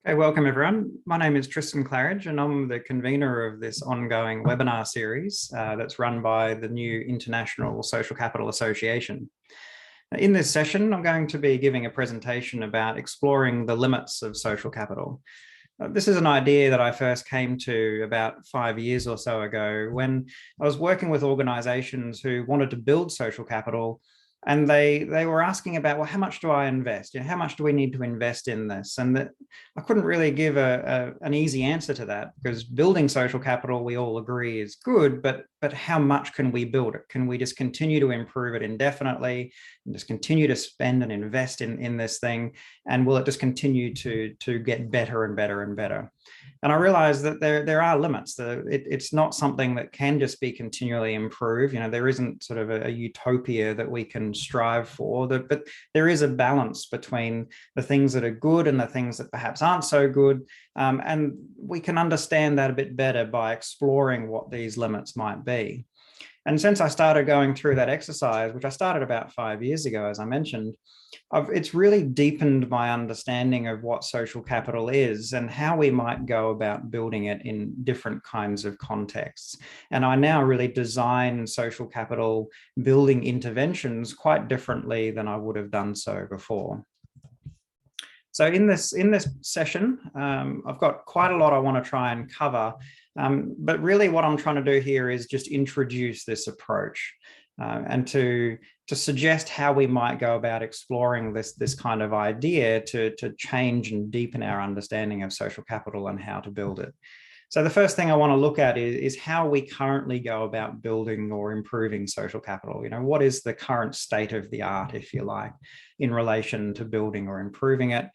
Okay, welcome everyone. My name is Tristan Claridge and I'm the convener of this ongoing webinar series that's run by the new International Social Capital Association. In this session, I'm going to be giving a presentation about exploring the limits of social capital. This is an idea that I first came to about 5 years or so ago when I was working with organizations who wanted to build social capital. And they were asking about, well, how much do I invest? How much do we need to invest in this? And that I couldn't really give an easy answer to that, because building social capital, we all agree, is good, but how much can we build it? Can we just continue to improve it indefinitely and just continue to spend and invest in this thing? And will it just continue to get better and better and better? And I realized that there are limits. It's not something that can just be continually improved. There isn't sort of a utopia that we can strive for, but there is a balance between the things that are good and the things that perhaps aren't so good. And we can understand that a bit better by exploring what these limits might be. And since I started going through that exercise, which I started about 5 years ago, as I mentioned, it's really deepened my understanding of what social capital is and how we might go about building it in different kinds of contexts. And I now really design social capital building interventions quite differently than I would have done so before. So in this session, I've got quite a lot I want to try and cover, but really what I'm trying to do here is just introduce this approach and to suggest how we might go about exploring this kind of idea to change and deepen our understanding of social capital and how to build it. So the first thing I want to look at is how we currently go about building or improving social capital. What is the current state of the art, if you like, in relation to building or improving it?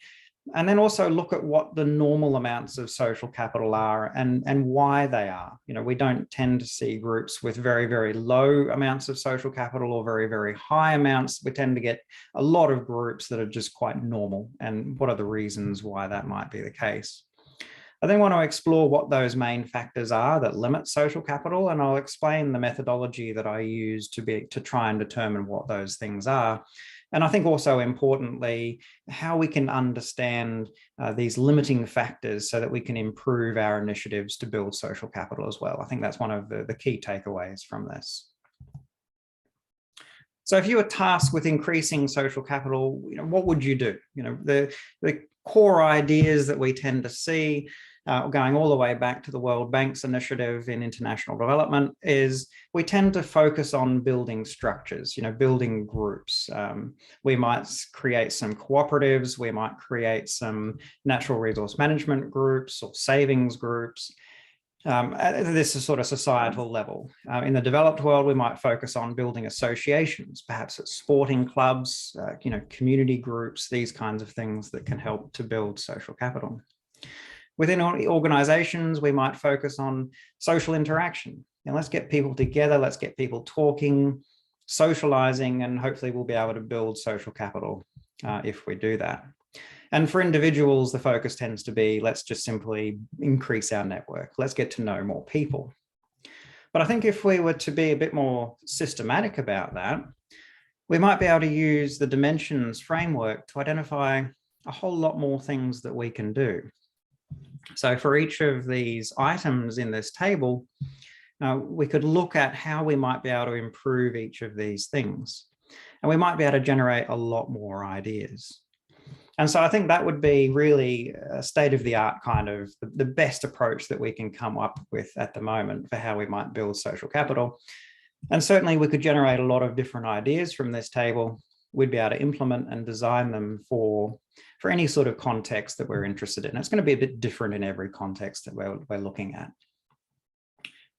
And then also look at what the normal amounts of social capital are and why they are. We don't tend to see groups with very, very low amounts of social capital or very, very high amounts. We tend to get a lot of groups that are just quite normal. And what are the reasons why that might be the case? I then want to explore what those main factors are that limit social capital, and I'll explain the methodology that I use to try and determine what those things are. And I think also importantly, how we can understand these limiting factors so that we can improve our initiatives to build social capital as well. I think that's one of the key takeaways from this. So if you were tasked with increasing social capital, what would you do? The core ideas that we tend to see going all the way back to the World Bank's initiative in international development is we tend to focus on building structures, building groups. We might create some cooperatives, we might create some natural resource management groups or savings groups. This is sort of societal level. In the developed world, we might focus on building associations, perhaps at sporting clubs, community groups, these kinds of things that can help to build social capital. Within organizations, we might focus on social interaction. Let's get people together, let's get people talking, socializing, and hopefully we'll be able to build social capital if we do that. And for individuals, the focus tends to be, let's just simply increase our network. Let's get to know more people. But I think if we were to be a bit more systematic about that, we might be able to use the dimensions framework to identify a whole lot more things that we can do. So for each of these items in this table, we could look at how we might be able to improve each of these things. And we might be able to generate a lot more ideas. And so I think that would be really a state-of-the-art kind of the best approach that we can come up with at the moment for how we might build social capital. And certainly we could generate a lot of different ideas from this table. We'd be able to implement and design them for any sort of context that we're interested in. It's going to be a bit different in every context that we're looking at.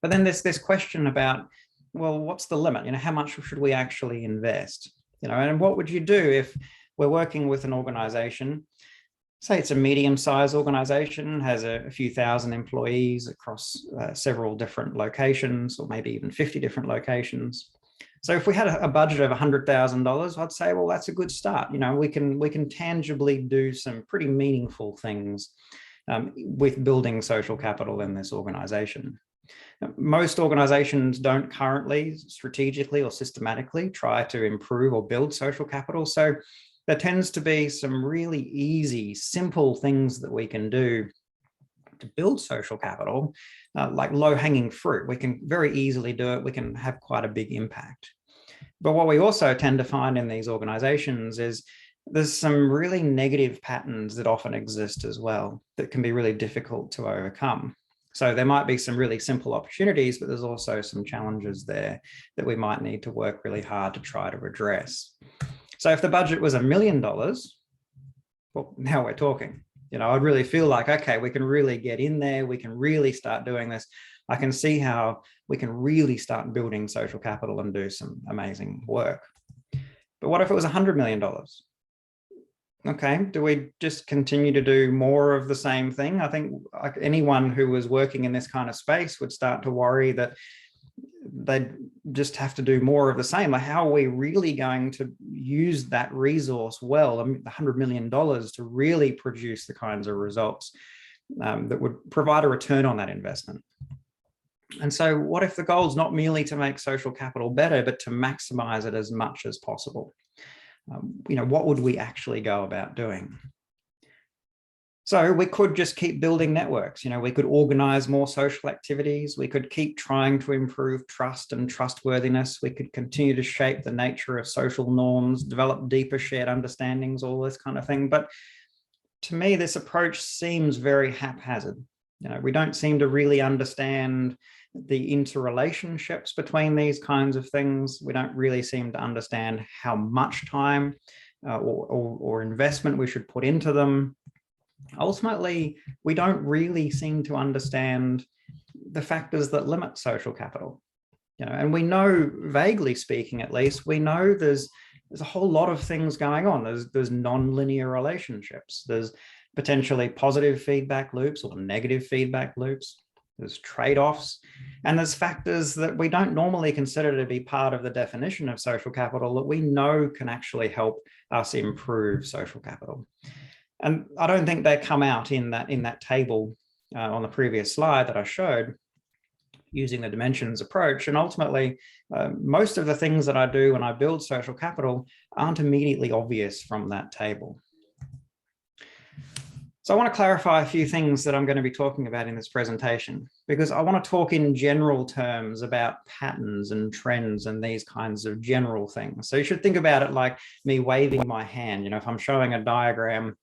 But then there's this question about, well, what's the limit? How much should we actually invest? And what would you do if we're working with an organization, say it's a medium-sized organization, has a few thousand employees across several different locations, or maybe even 50 different locations. So if we had a budget of $100,000, I'd say, well, that's a good start. We can tangibly do some pretty meaningful things with building social capital in this organization. Most organizations don't currently strategically or systematically try to improve or build social capital. So there tends to be some really easy, simple things that we can do to build social capital, like low-hanging fruit. We can very easily do it. We can have quite a big impact. But what we also tend to find in these organizations is there's some really negative patterns that often exist as well that can be really difficult to overcome. So there might be some really simple opportunities, but there's also some challenges there that we might need to work really hard to try to address. So if the budget was $1 million, well, now we're talking. I'd really feel like, okay, we can really get in there. We can really start doing this. I can see how we can really start building social capital and do some amazing work. But what if it was $100 million? Okay, do we just continue to do more of the same thing? I think like anyone who was working in this kind of space would start to worry that they'd just have to do more of the same. Like, how are we really going to use that resource well, $100 million, to really produce the kinds of results that would provide a return on that investment? And so what if the goal is not merely to make social capital better, but to maximize it as much as possible? What would we actually go about doing? So we could just keep building networks. We could organize more social activities. We could keep trying to improve trust and trustworthiness. We could continue to shape the nature of social norms, develop deeper shared understandings, all this kind of thing. But to me, this approach seems very haphazard. We don't seem to really understand the interrelationships between these kinds of things. We don't really seem to understand how much time or investment we should put into them. Ultimately, we don't really seem to understand the factors that limit social capital. And we know, vaguely speaking at least, we know there's a whole lot of things going on. There's non-linear relationships. There's potentially positive feedback loops or negative feedback loops. There's trade-offs, and there's factors that we don't normally consider to be part of the definition of social capital that we know can actually help us improve social capital. And I don't think they come out in that table on the previous slide that I showed using the dimensions approach. And ultimately, most of the things that I do when I build social capital aren't immediately obvious from that table. So I want to clarify a few things that I'm going to be talking about in this presentation, because I want to talk in general terms about patterns and trends and these kinds of general things. So you should think about it like me waving my hand. If I'm showing a diagram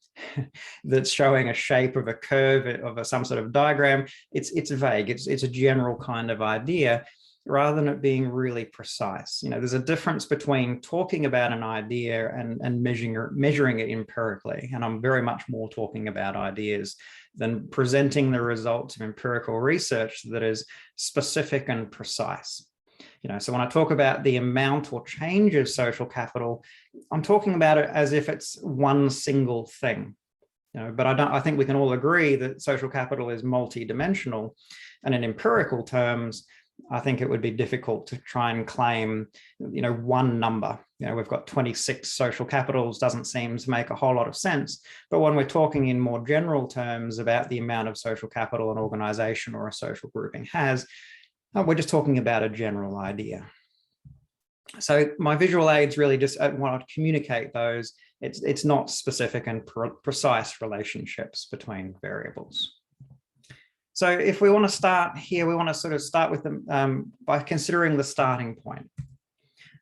that's showing a shape of a curve of some sort of diagram, it's vague. It's a general kind of idea, rather than it being really precise. There's a difference between talking about an idea and measuring it empirically. And I'm very much more talking about ideas than presenting the results of empirical research that is specific and precise. So when I talk about the amount or change of social capital, I'm talking about it as if it's one single thing. But I think we can all agree that social capital is multidimensional, and in empirical terms, I think it would be difficult to try and claim, one number. We've got 26 social capitals, doesn't seem to make a whole lot of sense. But when we're talking in more general terms about the amount of social capital an organization or a social grouping has, we're just talking about a general idea. So my visual aids really just want to communicate those. It's not specific and precise relationships between variables. So if we want to start here, we want to sort of start with them by considering the starting point.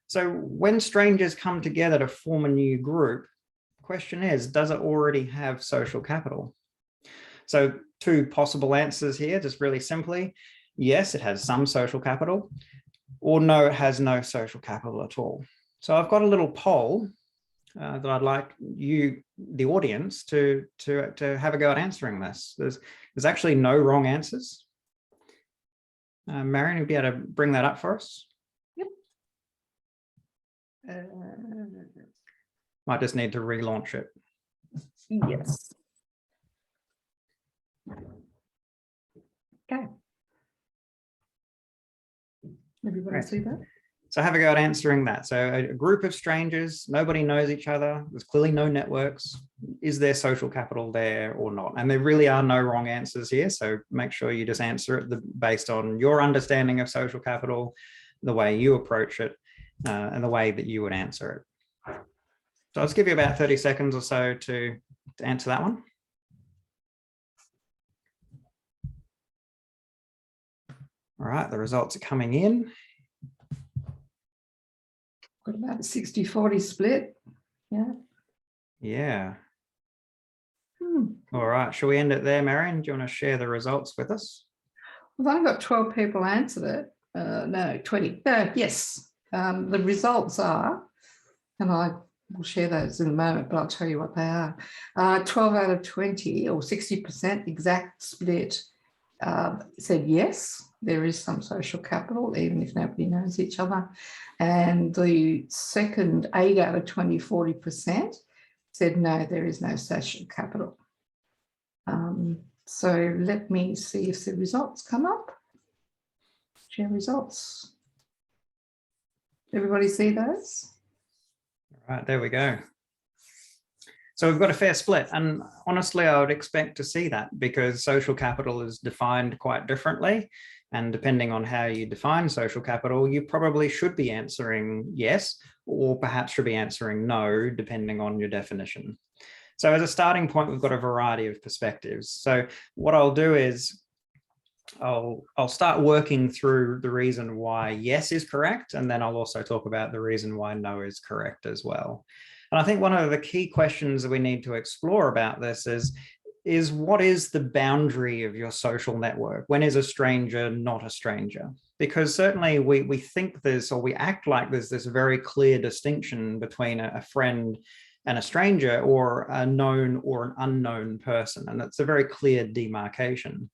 So when strangers come together to form a new group, the question is, does it already have social capital? So two possible answers here, just really simply. Yes, it has some social capital, or no, it has no social capital at all. So I've got a little poll that I'd like you, the audience, to have a go at answering this. There's actually no wrong answers. Marion, you'll be able to bring that up for us? Yep. Might just need to relaunch it. Yes. Okay. Everybody see that? So have a go at answering that. So a group of strangers, nobody knows each other. There's clearly no networks. Is there social capital there or not? And there really are no wrong answers here. So make sure you just answer it based on your understanding of social capital, the way you approach it, and the way that you would answer it. So I'll just give you about 30 seconds or so to answer that one. All right, the results are coming in. Got about a 60-40 split. Yeah. Yeah. All right, shall we end it there, Marion? Do you want to share the results with us? Well, I've got 12 people answered it. No, 20. Yes. The results are, and I will share those in a moment, but I'll tell you what they are. 12 out of 20, or 60% exact split, said yes, there is some social capital, even if nobody knows each other. And the second 8 out of 20, 40%, said no, there is no social capital. So let me see if the results come up. Share results. Everybody see those? All right, there we go. So we've got a fair split, and honestly, I would expect to see that because social capital is defined quite differently. And depending on how you define social capital, you probably should be answering yes, or perhaps should be answering no, depending on your definition. So as a starting point, we've got a variety of perspectives. So what I'll do is I'll start working through the reason why yes is correct, and then I'll also talk about the reason why no is correct as well. And I think one of the key questions that we need to explore about this is what is the boundary of your social network? When is a stranger not a stranger? Because certainly we think there's, or we act like there's this very clear distinction between a friend and a stranger, or a known or an unknown person. And it's a very clear demarcation.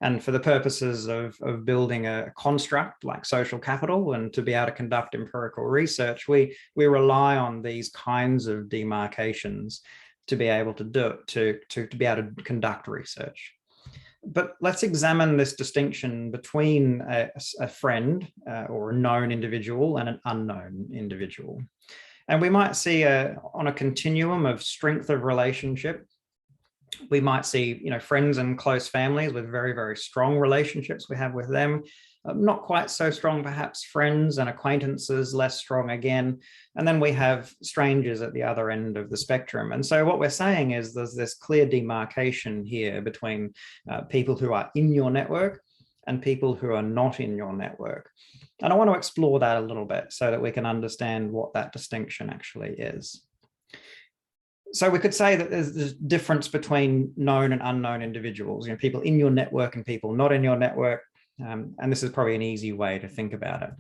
And for the purposes of building a construct like social capital and to be able to conduct empirical research, we rely on these kinds of demarcations to be able to do it, to be able to conduct research. But let's examine this distinction between a friend or a known individual and an unknown individual. And we might see on a continuum of strength of relationship, we might see, friends and close families with very, very strong relationships we have with them. Not quite so strong, perhaps friends and acquaintances, less strong again. And then we have strangers at the other end of the spectrum. And so what we're saying is there's this clear demarcation here between people who are in your network and people who are not in your network. And I want to explore that a little bit so that we can understand what that distinction actually is. So we could say that there's this difference between known and unknown individuals, people in your network and people not in your network. And this is probably an easy way to think about it.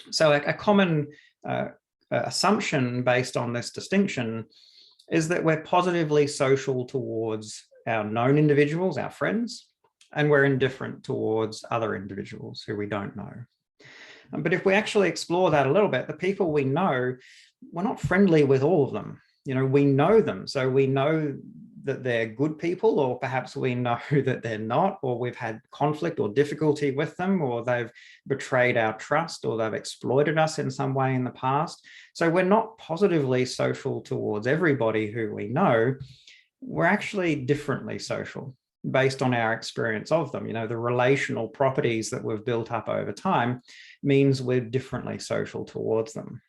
So a common assumption based on this distinction is that we're positively social towards our known individuals, our friends, and we're indifferent towards other individuals who we don't know. But if we actually explore that a little bit, the people we know, we're not friendly with all of them. We know them, so we know that they're good people, or perhaps we know that they're not, or we've had conflict or difficulty with them, or they've betrayed our trust, or they've exploited us in some way in the past. So we're not positively social towards everybody who we know. We're actually differently social based on our experience of them. The relational properties that we've built up over time means we're differently social towards them.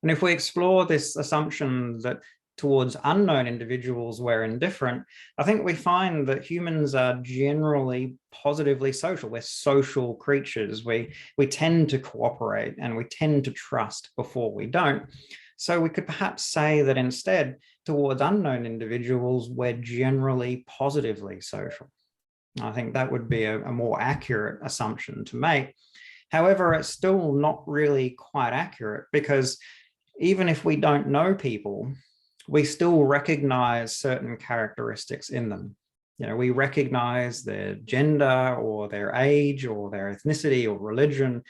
And if we explore this assumption that towards unknown individuals we're indifferent, I think we find that humans are generally positively social. We're social creatures. We tend to cooperate and we tend to trust before we don't. So we could perhaps say that instead, towards unknown individuals, we're generally positively social. I think that would be a more accurate assumption to make. However, it's still not really quite accurate, because even if we don't know people, we still recognize certain characteristics in them. We recognize their gender or their age or their ethnicity or religion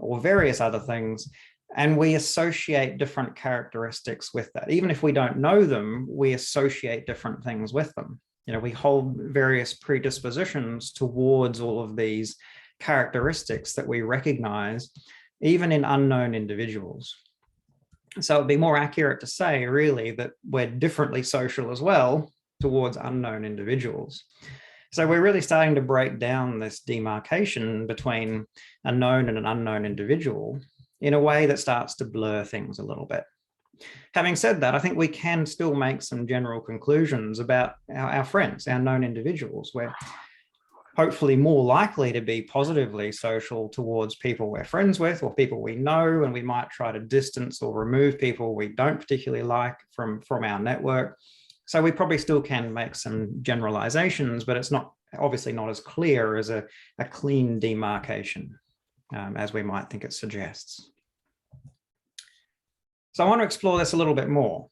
or various other things, and we associate different characteristics with that. Even if we don't know them, we associate different things with them. We hold various predispositions towards all of these characteristics that we recognize, even in unknown individuals. So it'd be more accurate to say, really, that we're differently social as well towards unknown individuals. So we're really starting to break down this demarcation between a known and an unknown individual in a way that starts to blur things a little bit. Having said that, I think we can still make some general conclusions about our friends, our known individuals. We're hopefully more likely to be positively social towards people we're friends with or people we know, and we might try to distance or remove people we don't particularly like from our network. So we probably still can make some generalizations, but it's not obviously not as clear as a clean demarcation as we might think it suggests. So I want to explore this a little bit more.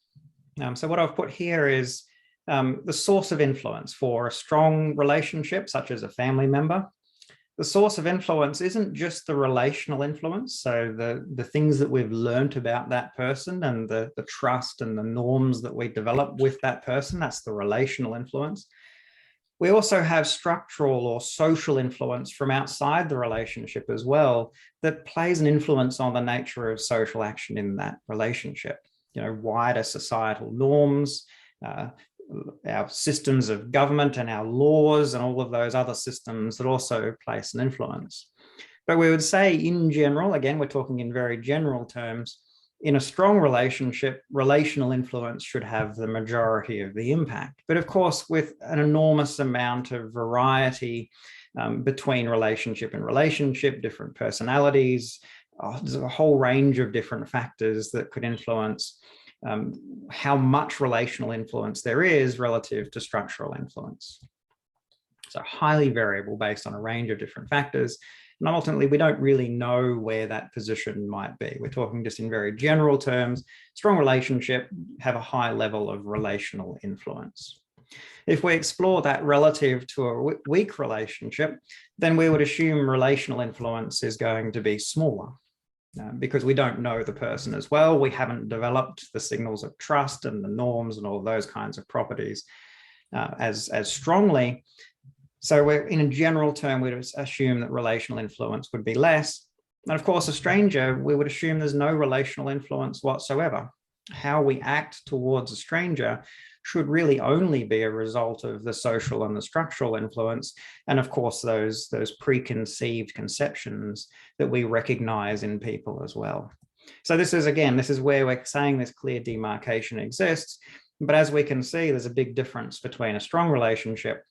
So what I've put here is the source of influence for a strong relationship, such as a family member. The source of influence isn't just the relational influence, so the things that we've learned about that person and the trust and the norms that we develop with that person, that's the relational influence. We also have structural or social influence from outside the relationship as well that plays an influence on the nature of social action in that relationship. You know, wider societal norms, our systems of government and our laws and all of those other systems that also place an influence. But we would say in general, again, we're talking in very general terms, in a strong relationship, relational influence should have the majority of the impact. But of course, with an enormous amount of variety between relationship and relationship, different personalities, there's a whole range of different factors that could influence how much relational influence there is relative to structural influence. So highly variable based on a range of different factors. And ultimately, we don't really know where that position might be. We're talking just in very general terms. Strong relationship have a high level of relational influence. If we explore that relative to a weak relationship, then we would assume relational influence is going to be smaller. Because we don't know the person as well. We haven't developed the signals of trust and the norms and all those kinds of properties as strongly. So we're, in a general term, we'd assume that relational influence would be less. And of course, a stranger, we would assume there's no relational influence whatsoever. How we act towards a stranger should really only be a result of the social and the structural influence. And of course, those preconceived conceptions that we recognize in people as well. So this is where we're saying this clear demarcation exists. But as we can see, there's a big difference between a strong relationship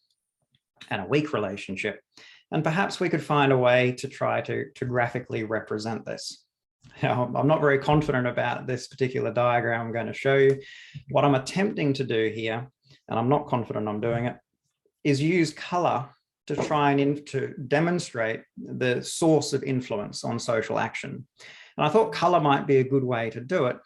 and a weak relationship. And perhaps we could find a way to try to graphically represent this. Now, I'm not very confident about this particular diagram I'm going to show you. What I'm attempting to do here, and I'm not confident I'm doing it, is use color to try and to demonstrate the source of influence on social action. And I thought color might be a good way to do it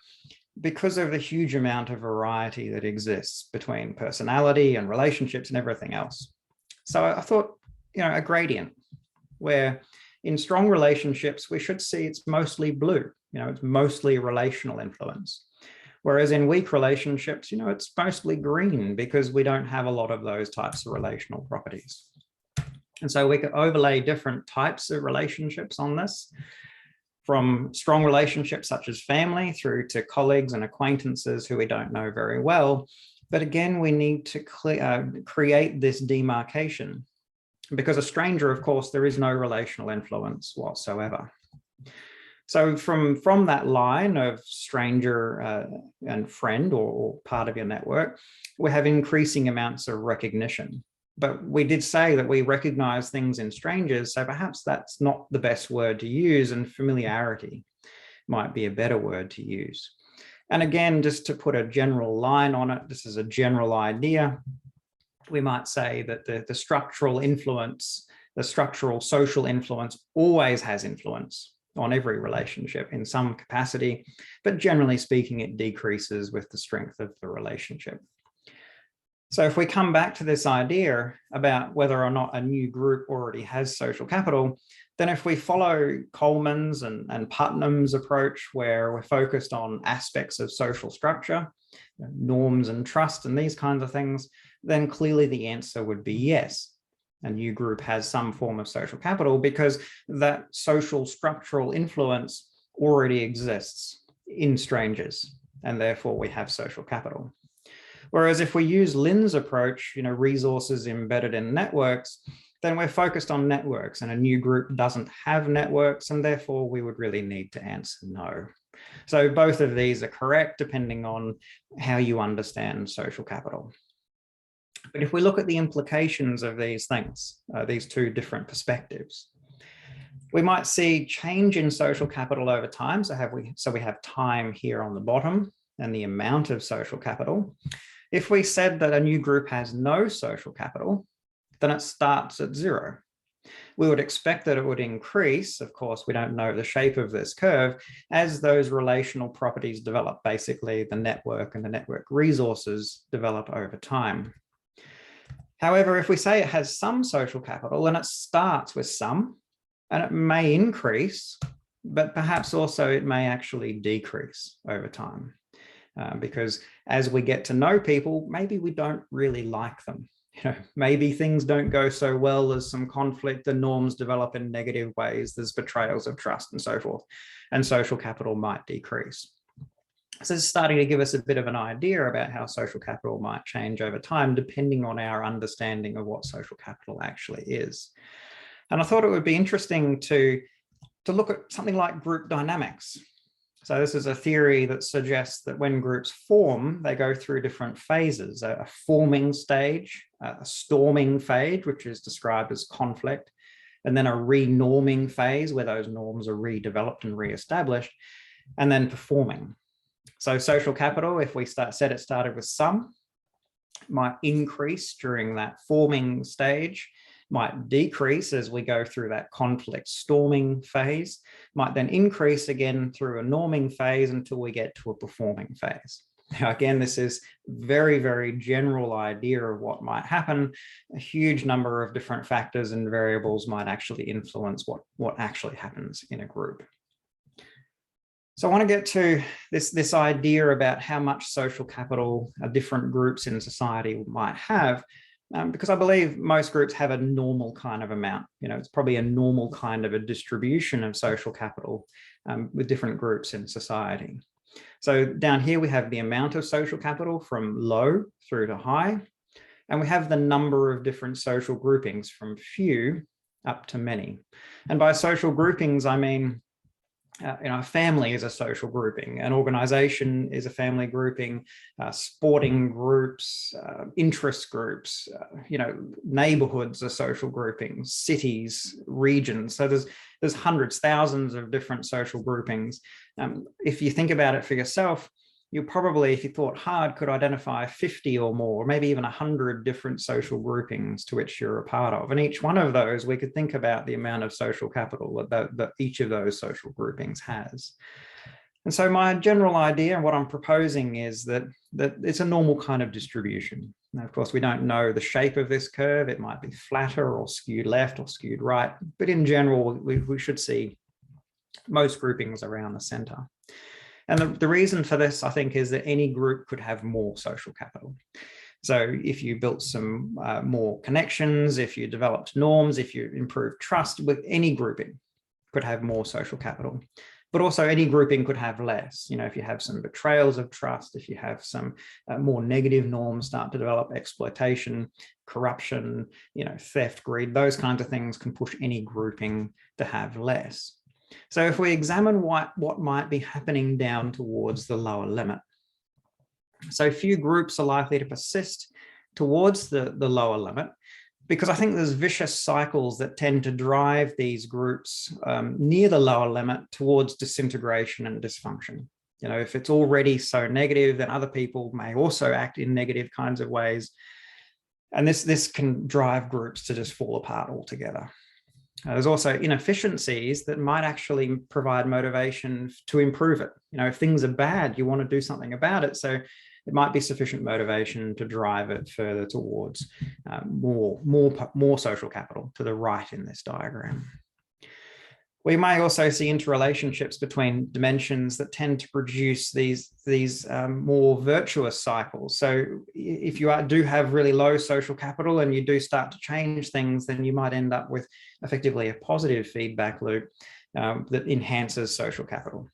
because of the huge amount of variety that exists between personality and relationships and everything else. So I thought, a gradient where in strong relationships, we should see it's mostly blue, it's mostly relational influence. Whereas in weak relationships, it's mostly green because we don't have a lot of those types of relational properties. And so we could overlay different types of relationships on this, from strong relationships such as family through to colleagues and acquaintances who we don't know very well. But again, we need to create this demarcation because a stranger, of course, there is no relational influence whatsoever. So from that line of stranger and friend or part of your network, we have increasing amounts of recognition. But we did say that we recognize things in strangers, so perhaps that's not the best word to use, and familiarity might be a better word to use. And again, just to put a general line on it, this is a general idea. We might say that the structural influence, the structural social influence always has influence on every relationship in some capacity, but generally speaking, it decreases with the strength of the relationship. So if we come back to this idea about whether or not a new group already has social capital, then if we follow Coleman's and Putnam's approach, where we're focused on aspects of social structure, norms and trust and these kinds of things, then clearly the answer would be yes. A new group has some form of social capital because that social structural influence already exists in strangers, and therefore we have social capital. Whereas if we use Lynn's approach, resources embedded in networks, then we're focused on networks, and a new group doesn't have networks, and therefore we would really need to answer no. So both of these are correct depending on how you understand social capital. But if we look at the implications of these things, these two different perspectives, we might see change in social capital over time. So we have time here on the bottom and the amount of social capital. If we said that a new group has no social capital, then it starts at 0. We would expect that it would increase. Of course, we don't know the shape of this curve as those relational properties develop, basically the network and the network resources develop over time. However, if we say it has some social capital, then it starts with some, and it may increase, but perhaps also it may actually decrease over time. Because as we get to know people, maybe we don't really like them. Maybe things don't go so well, there's some conflict, and norms develop in negative ways, there's betrayals of trust and so forth, and social capital might decrease. So it's starting to give us a bit of an idea about how social capital might change over time, depending on our understanding of what social capital actually is. And I thought it would be interesting to look at something like group dynamics. So this is a theory that suggests that when groups form, they go through different phases: a forming stage, a storming phase, which is described as conflict, and then a renorming phase where those norms are redeveloped and reestablished, and then performing. So social capital, if we said it started with some, might increase during that forming stage, might decrease as we go through that conflict storming phase, might then increase again through a norming phase until we get to a performing phase. Now, again, this is very, very general idea of what might happen. A huge number of different factors and variables might actually influence what actually happens in a group. So I want to get to this idea about how much social capital different groups in society might have, because I believe most groups have a normal kind of amount. It's probably a normal kind of a distribution of social capital with different groups in society. So down here we have the amount of social capital from low through to high, and we have the number of different social groupings from few up to many. And by social groupings, I mean a family is a social grouping, an organization is a family grouping, sporting groups, interest groups, neighborhoods are social groupings, cities, regions. So there's hundreds, thousands of different social groupings. If you think about it for yourself, you probably, if you thought hard, could identify 50 or more, or maybe even 100 different social groupings to which you're a part of. And each one of those, we could think about the amount of social capital that each of those social groupings has. And so my general idea and what I'm proposing is that it's a normal kind of distribution. Now, of course, we don't know the shape of this curve. It might be flatter or skewed left or skewed right, but in general, we should see most groupings around the center. And the reason for this, I think, is that any group could have more social capital. So if you built some more connections, if you developed norms, if you improved trust, with any grouping could have more social capital. But also any grouping could have less. If you have some betrayals of trust, if you have some more negative norms start to develop, exploitation, corruption, theft, greed, those kinds of things can push any grouping to have less. So if we examine what might be happening down towards the lower limit, so few groups are likely to persist towards the lower limit, because I think there's vicious cycles that tend to drive these groups near the lower limit towards disintegration and dysfunction. If it's already so negative, then other people may also act in negative kinds of ways. And this can drive groups to just fall apart altogether. There's also inefficiencies that might actually provide motivation to improve it. If things are bad, you want to do something about it. So it might be sufficient motivation to drive it further towards more social capital to the right in this diagram. We may also see interrelationships between dimensions that tend to produce these more virtuous cycles. So if you do have really low social capital and you do start to change things, then you might end up with effectively a positive feedback loop that enhances social capital.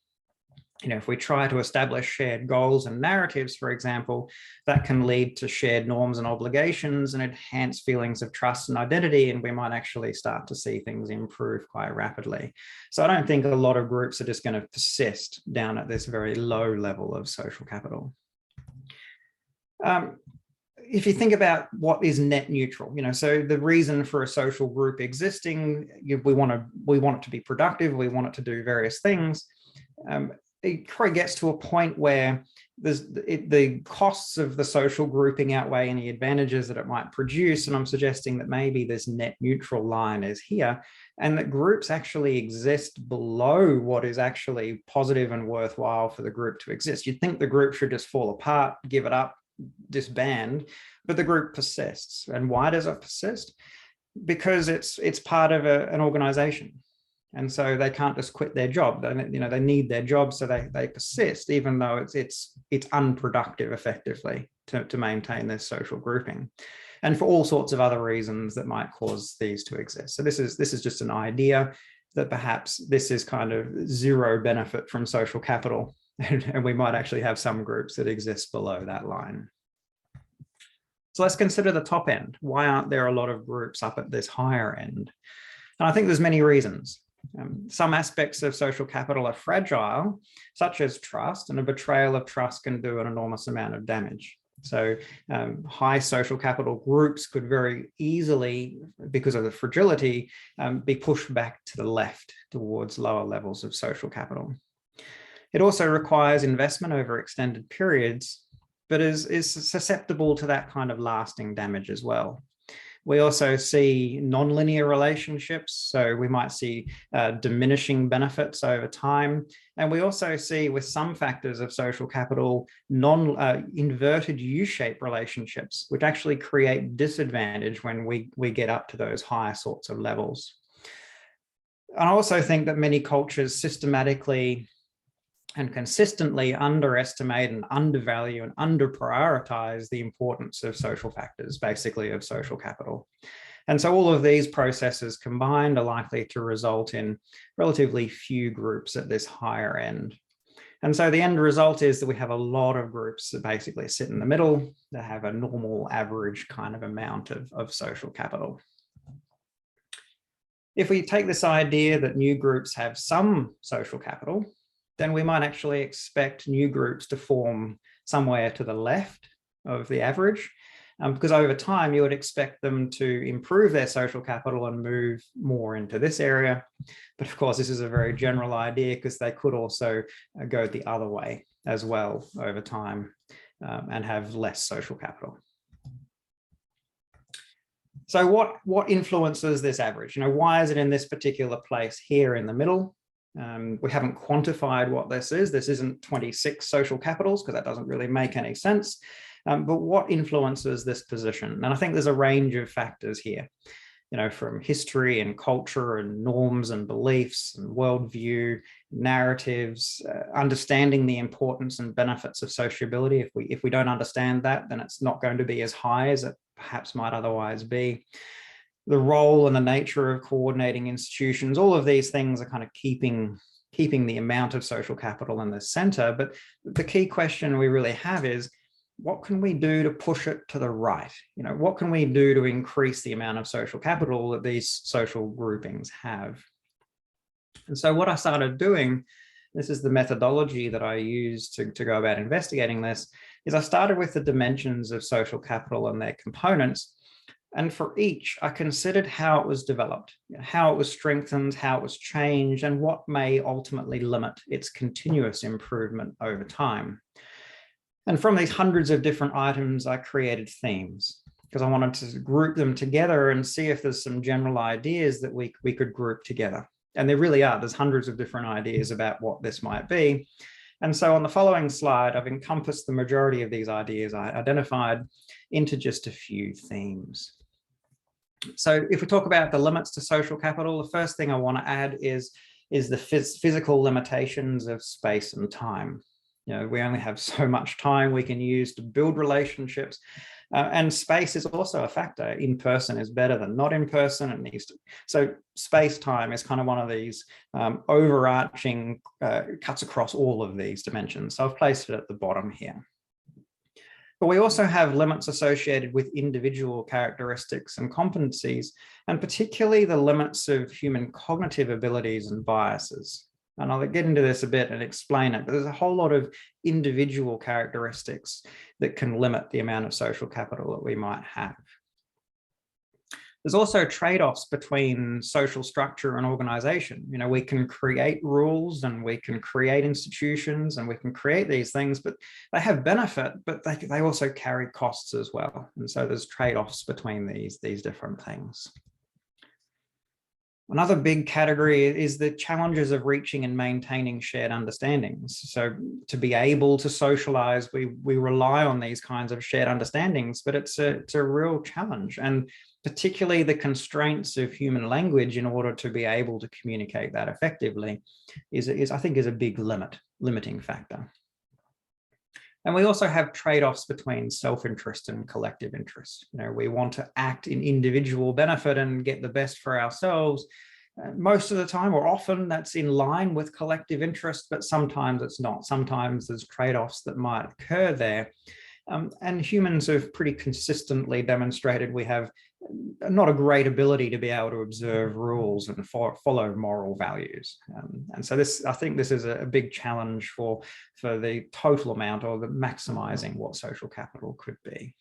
If we try to establish shared goals and narratives, for example, that can lead to shared norms and obligations and enhance feelings of trust and identity, and we might actually start to see things improve quite rapidly. So I don't think a lot of groups are just going to persist down at this very low level of social capital. If you think about what is net neutral, so the reason for a social group existing, we want it to be productive, we want it to do various things. It probably gets to a point where the costs of the social grouping outweigh any advantages that it might produce. And I'm suggesting that maybe this net neutral line is here, and that groups actually exist below what is actually positive and worthwhile for the group to exist. You'd think the group should just fall apart, give it up, disband, but the group persists. And why does it persist? Because it's part of an organization. And so they can't just quit their job. They need their job, so they persist, even though it's unproductive effectively to maintain this social grouping, and for all sorts of other reasons that might cause these to exist. So this is just an idea that perhaps this is kind of zero benefit from social capital, and we might actually have some groups that exist below that line. So let's consider the top end. Why aren't there a lot of groups up at this higher end? And I think there's many reasons. Some aspects of social capital are fragile, such as trust, and a betrayal of trust can do an enormous amount of damage. So high social capital groups could very easily, because of the fragility, be pushed back to the left towards lower levels of social capital. It also requires investment over extended periods, but is susceptible to that kind of lasting damage as well. We also see non-linear relationships, so we might see diminishing benefits over time. And we also see, with some factors of social capital, inverted U-shaped relationships, which actually create disadvantage when we get up to those higher sorts of levels. And I also think that many cultures systematically and consistently underestimate and undervalue and underprioritize the importance of social factors, basically of social capital. And so all of these processes combined are likely to result in relatively few groups at this higher end. And so the end result is that we have a lot of groups that basically sit in the middle, that have a normal average kind of amount of social capital. If we take this idea that new groups have some social capital, then we might actually expect new groups to form somewhere to the left of the average, because over time you would expect them to improve their social capital and move more into this area. But of course, this is a very general idea, because they could also go the other way as well over time and have less social capital. So what influences this average? Why is it in this particular place here in the middle? We haven't quantified what this is. This isn't 26 social capitals, because that doesn't really make any sense. But what influences this position? And I think there's a range of factors here, from history and culture and norms and beliefs and worldview, narratives, understanding the importance and benefits of sociability. If we don't understand that, then it's not going to be as high as it perhaps might otherwise be. The role and the nature of coordinating institutions, all of these things are kind of keeping the amount of social capital in the center. But the key question we really have is, what can we do to push it to the right? What can we do to increase the amount of social capital that these social groupings have? And so what I started doing, this is the methodology that I use to go about investigating this, is I started with the dimensions of social capital and their components. And for each, I considered how it was developed, how it was strengthened, how it was changed, and what may ultimately limit its continuous improvement over time. And from these hundreds of different items, I created themes, because I wanted to group them together and see if there's some general ideas that we could group together. And there really are. There's hundreds of different ideas about what this might be. And so on the following slide, I've encompassed the majority of these ideas I identified into just a few themes. So if we talk about the limits to social capital, the first thing I want to add is the physical limitations of space and time. We only have so much time we can use to build relationships. And space is also a factor. In person is better than not in person. It needs to. So space-time is kind of one of these overarching cuts across all of these dimensions. So I've placed it at the bottom here. But we also have limits associated with individual characteristics and competencies, and particularly the limits of human cognitive abilities and biases. And I'll get into this a bit and explain it, but there's a whole lot of individual characteristics that can limit the amount of social capital that we might have. There's also trade-offs between social structure and organization. You know, we can create rules and we can create institutions and we can create these things, but they have benefit, but they also carry costs as well. And so there's trade-offs between these different things. Another big category is the challenges of reaching and maintaining shared understandings. So to be able to socialize, we rely on these kinds of shared understandings, but it's a real challenge. And particularly the constraints of human language in order to be able to communicate that effectively I think is a big limiting factor. And we also have trade-offs between self-interest and collective interest. You know, we want to act in individual benefit and get the best for ourselves. Most of the time, or often, that's in line with collective interest, but sometimes it's not. Sometimes there's trade-offs that might occur there. And humans have pretty consistently demonstrated we have not a great ability to be able to observe rules and follow moral values. And so I think this is a big challenge for the total amount, or the maximizing what social capital could be.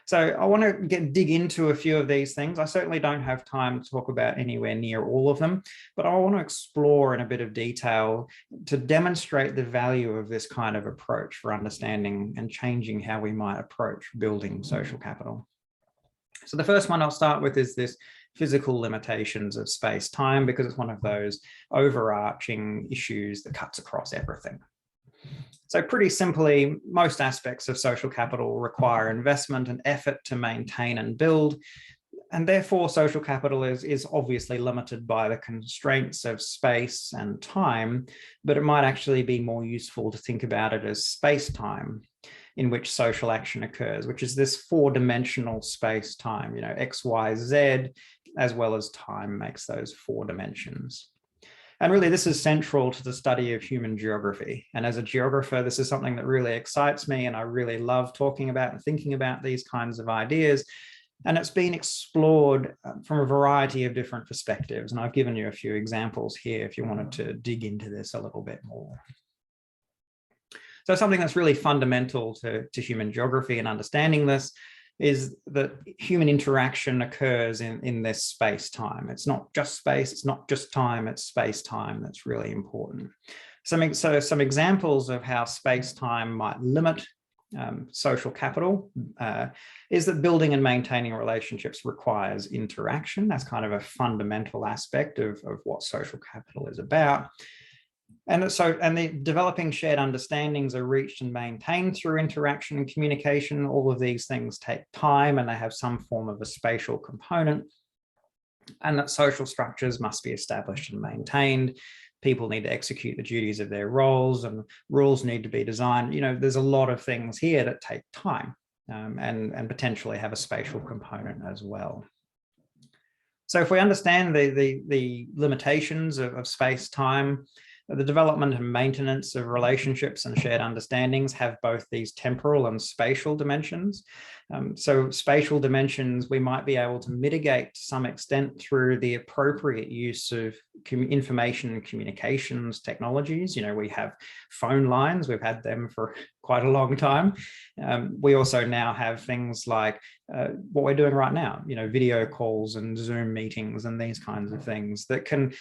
So I want to dig into a few of these things. I certainly don't have time to talk about anywhere near all of them, but I want to explore in a bit of detail to demonstrate the value of this kind of approach for understanding and changing how we might approach building social capital. So the first one I'll start with is this physical limitations of space-time, because it's one of those overarching issues that cuts across everything. So pretty simply, most aspects of social capital require investment and effort to maintain and build, and therefore social capital is obviously limited by the constraints of space and time, but it might actually be more useful to think about it as space-time in which social action occurs, which is this four-dimensional space-time, you know, X, Y, Z, as well as time makes those 4 dimensions. And really, this is central to the study of human geography. And as a geographer, this is something that really excites me, and I really love talking about and thinking about these kinds of ideas. And it's been explored from a variety of different perspectives. And I've given you a few examples here if you wanted to dig into this a little bit more. So something that's really fundamental to human geography and understanding this is that human interaction occurs in this space-time. It's not just space, it's not just time, it's space-time. That's really important. So some examples of how space-time might limit social capital is that building and maintaining relationships requires interaction. That's kind of a fundamental aspect of what social capital is about. And the developing shared understandings are reached and maintained through interaction and communication. All of these things take time, and they have some form of a spatial component. And that social structures must be established and maintained. People need to execute the duties of their roles, and rules need to be designed. You know, there's a lot of things here that take time and potentially have a spatial component as well. So if we understand the limitations of space-time, the development and maintenance of relationships and shared understandings have both these temporal and spatial dimensions. So spatial dimensions, we might be able to mitigate to some extent through the appropriate use of information and communications technologies. You know, we have phone lines, we've had them for quite a long time. We also now have things like what we're doing right now, you know, video calls and Zoom meetings and these kinds of things that can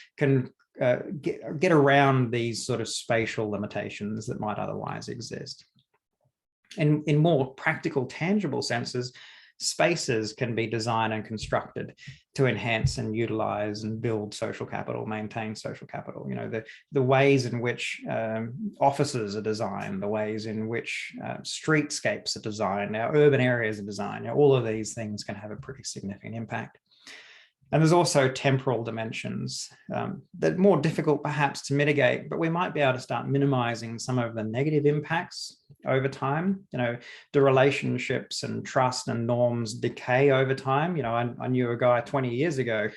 get around these sort of spatial limitations that might otherwise exist. In more practical, tangible senses, spaces can be designed and constructed to enhance and utilize and build social capital, maintain social capital. You know, the ways in which offices are designed, the ways in which streetscapes are designed, our urban areas are designed, you know, all of these things can have a pretty significant impact. And there's also temporal dimensions that are more difficult perhaps to mitigate, but we might be able to start minimizing some of the negative impacts over time. Do relationships and trust and norms decay over time? I knew a guy 20 years ago.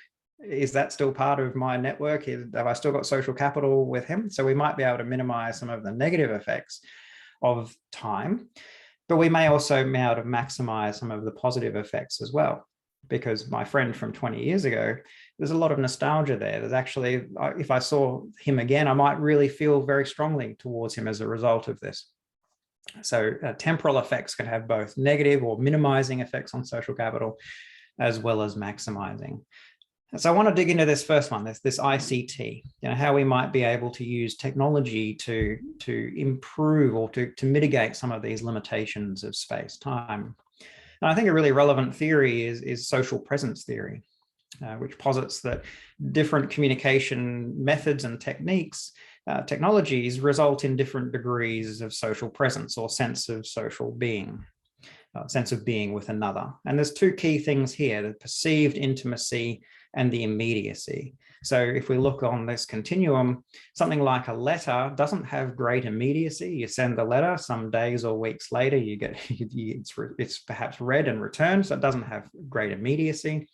Is that still part of my network? Have I still got social capital with him? So we might be able to minimize some of the negative effects of time, but we may also be able to maximize some of the positive effects as well. Because my friend from 20 years ago, there's a lot of nostalgia there. There's actually, if I saw him again, I might really feel very strongly towards him as a result of this. So temporal effects can have both negative or minimizing effects on social capital, as well as maximizing. So I want to dig into this first one, this ICT, how we might be able to use technology to improve or to mitigate some of these limitations of space, time. And I think a really relevant theory is social presence theory, which posits that different communication methods and techniques, technologies result in different degrees of social presence or sense of social being, sense of being with another. And there's two key things here, the perceived intimacy and the immediacy. So if we look on this continuum, something like a letter doesn't have great immediacy. You send the letter, some days or weeks later, you get it's perhaps read and returned, so it doesn't have great immediacy.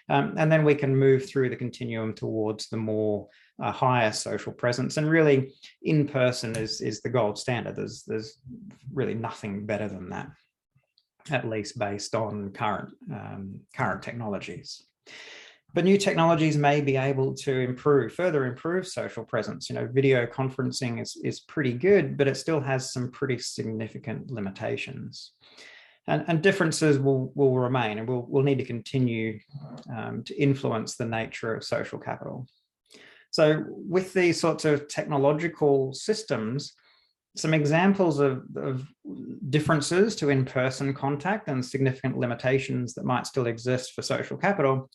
And then we can move through the continuum towards the more higher social presence. And really, in person is the gold standard. There's really nothing better than that, at least based on current technologies. But new technologies may be able to further improve social presence. Video conferencing is pretty good, but it still has some pretty significant limitations. And differences will remain, and we'll need to continue to influence the nature of social capital. So with these sorts of technological systems, some examples of differences to in-person contact and significant limitations that might still exist for social capital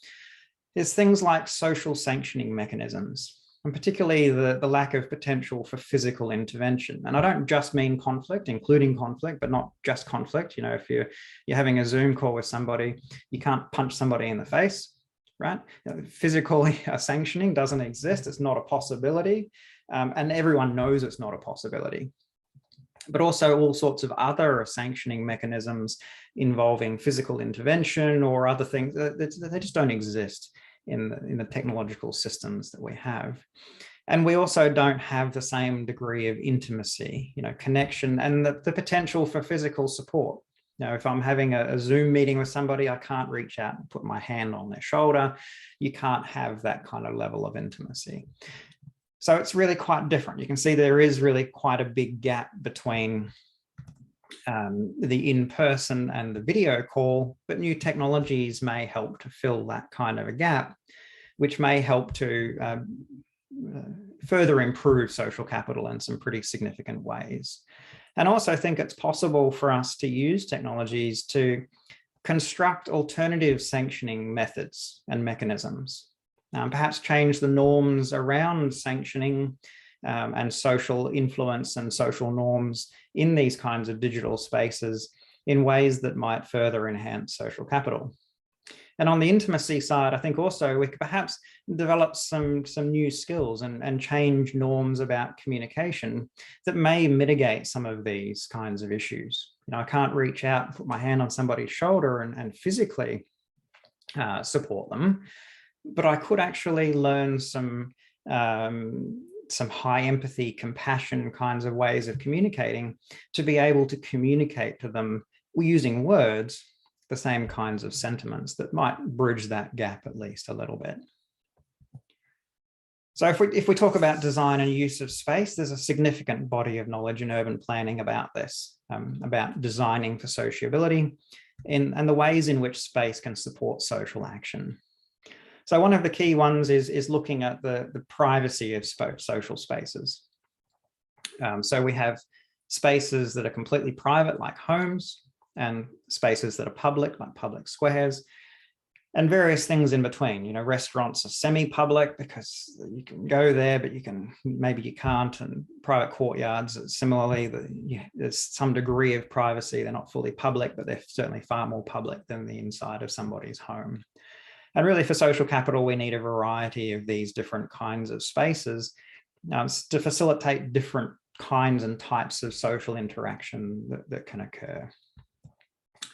is things like social sanctioning mechanisms, and particularly the lack of potential for physical intervention. And I don't just mean conflict, including conflict, but not just conflict. If you're having a Zoom call with somebody, you can't punch somebody in the face, right? Physical sanctioning doesn't exist. It's not a possibility. And everyone knows it's not a possibility. But also all sorts of other sanctioning mechanisms involving physical intervention or other things, they just don't exist in the technological systems that we have. And we also don't have the same degree of intimacy, connection, and the potential for physical support. If I'm having a Zoom meeting with somebody, I can't reach out and put my hand on their shoulder. You can't have that kind of level of intimacy. So it's really quite different. You can see there is really quite a big gap between the in-person and the video call, but new technologies may help to fill that kind of a gap, which may help to further improve social capital in some pretty significant ways. And also I think it's possible for us to use technologies to construct alternative sanctioning methods and mechanisms. Perhaps change the norms around sanctioning and social influence and social norms in these kinds of digital spaces in ways that might further enhance social capital. And on the intimacy side, I think also we could perhaps develop some new skills and change norms about communication that may mitigate some of these kinds of issues. I can't reach out and put my hand on somebody's shoulder and physically support them, but I could actually learn some high empathy, compassion kinds of ways of communicating to be able to communicate to them using words the same kinds of sentiments that might bridge that gap at least a little bit. So if we talk about design and use of space, there's a significant body of knowledge in urban planning about this, about designing for sociability and the ways in which space can support social action. So one of the key ones is looking at the privacy of social spaces. So we have spaces that are completely private, like homes, and spaces that are public, like public squares, and various things in between. Restaurants are semi-public because you can go there, but maybe you can't. And private courtyards, similarly, there's some degree of privacy. They're not fully public, but they're certainly far more public than the inside of somebody's home. And really for social capital, we need a variety of these different kinds of spaces to facilitate different kinds and types of social interaction that can occur.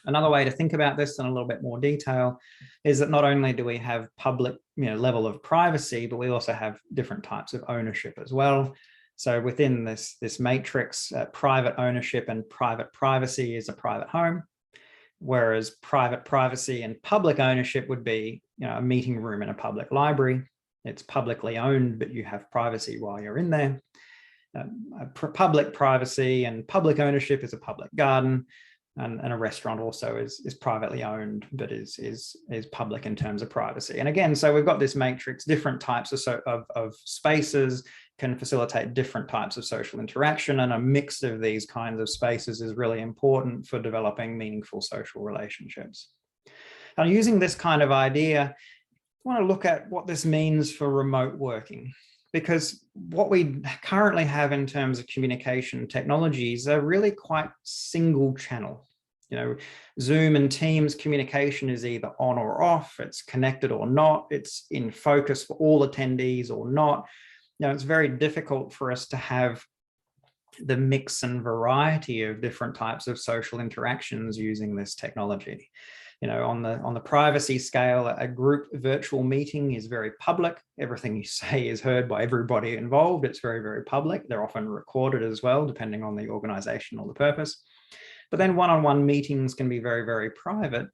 Another way to think about this in a little bit more detail is that not only do we have public level of privacy, but we also have different types of ownership as well. So within this matrix, private ownership and private privacy is a private home, whereas private privacy and public ownership would be a meeting room in a public library. It's publicly owned, but you have privacy while you're in there. Public privacy and public ownership is a public garden, and a restaurant also is privately owned, but is public in terms of privacy. And again, so we've got this matrix, different types of spaces can facilitate different types of social interaction, and a mix of these kinds of spaces is really important for developing meaningful social relationships. Now, using this kind of idea, I want to look at what this means for remote working, because what we currently have in terms of communication technologies are really quite single channel. Zoom and Teams communication is either on or off, it's connected or not, it's in focus for all attendees or not. It's very difficult for us to have the mix and variety of different types of social interactions using this technology. On the privacy scale, a group virtual meeting is very public. Everything you say is heard by everybody involved. It's very, very public. They're often recorded as well, depending on the organization or the purpose. But then one-on-one meetings can be very, very private.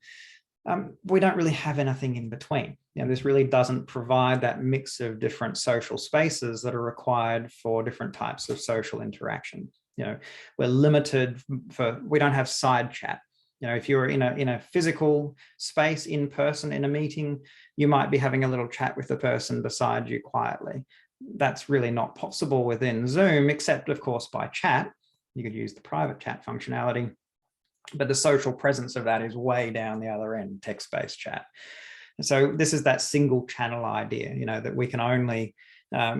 We don't really have anything in between. This really doesn't provide that mix of different social spaces that are required for different types of social interaction. We're limited we don't have side chat. If you're in a physical space in person in a meeting, you might be having a little chat with the person beside you quietly. That's really not possible within Zoom, except of course by chat. You could use the private chat functionality, but the social presence of that is way down the other end, text-based chat. So this is that single channel idea, that we can only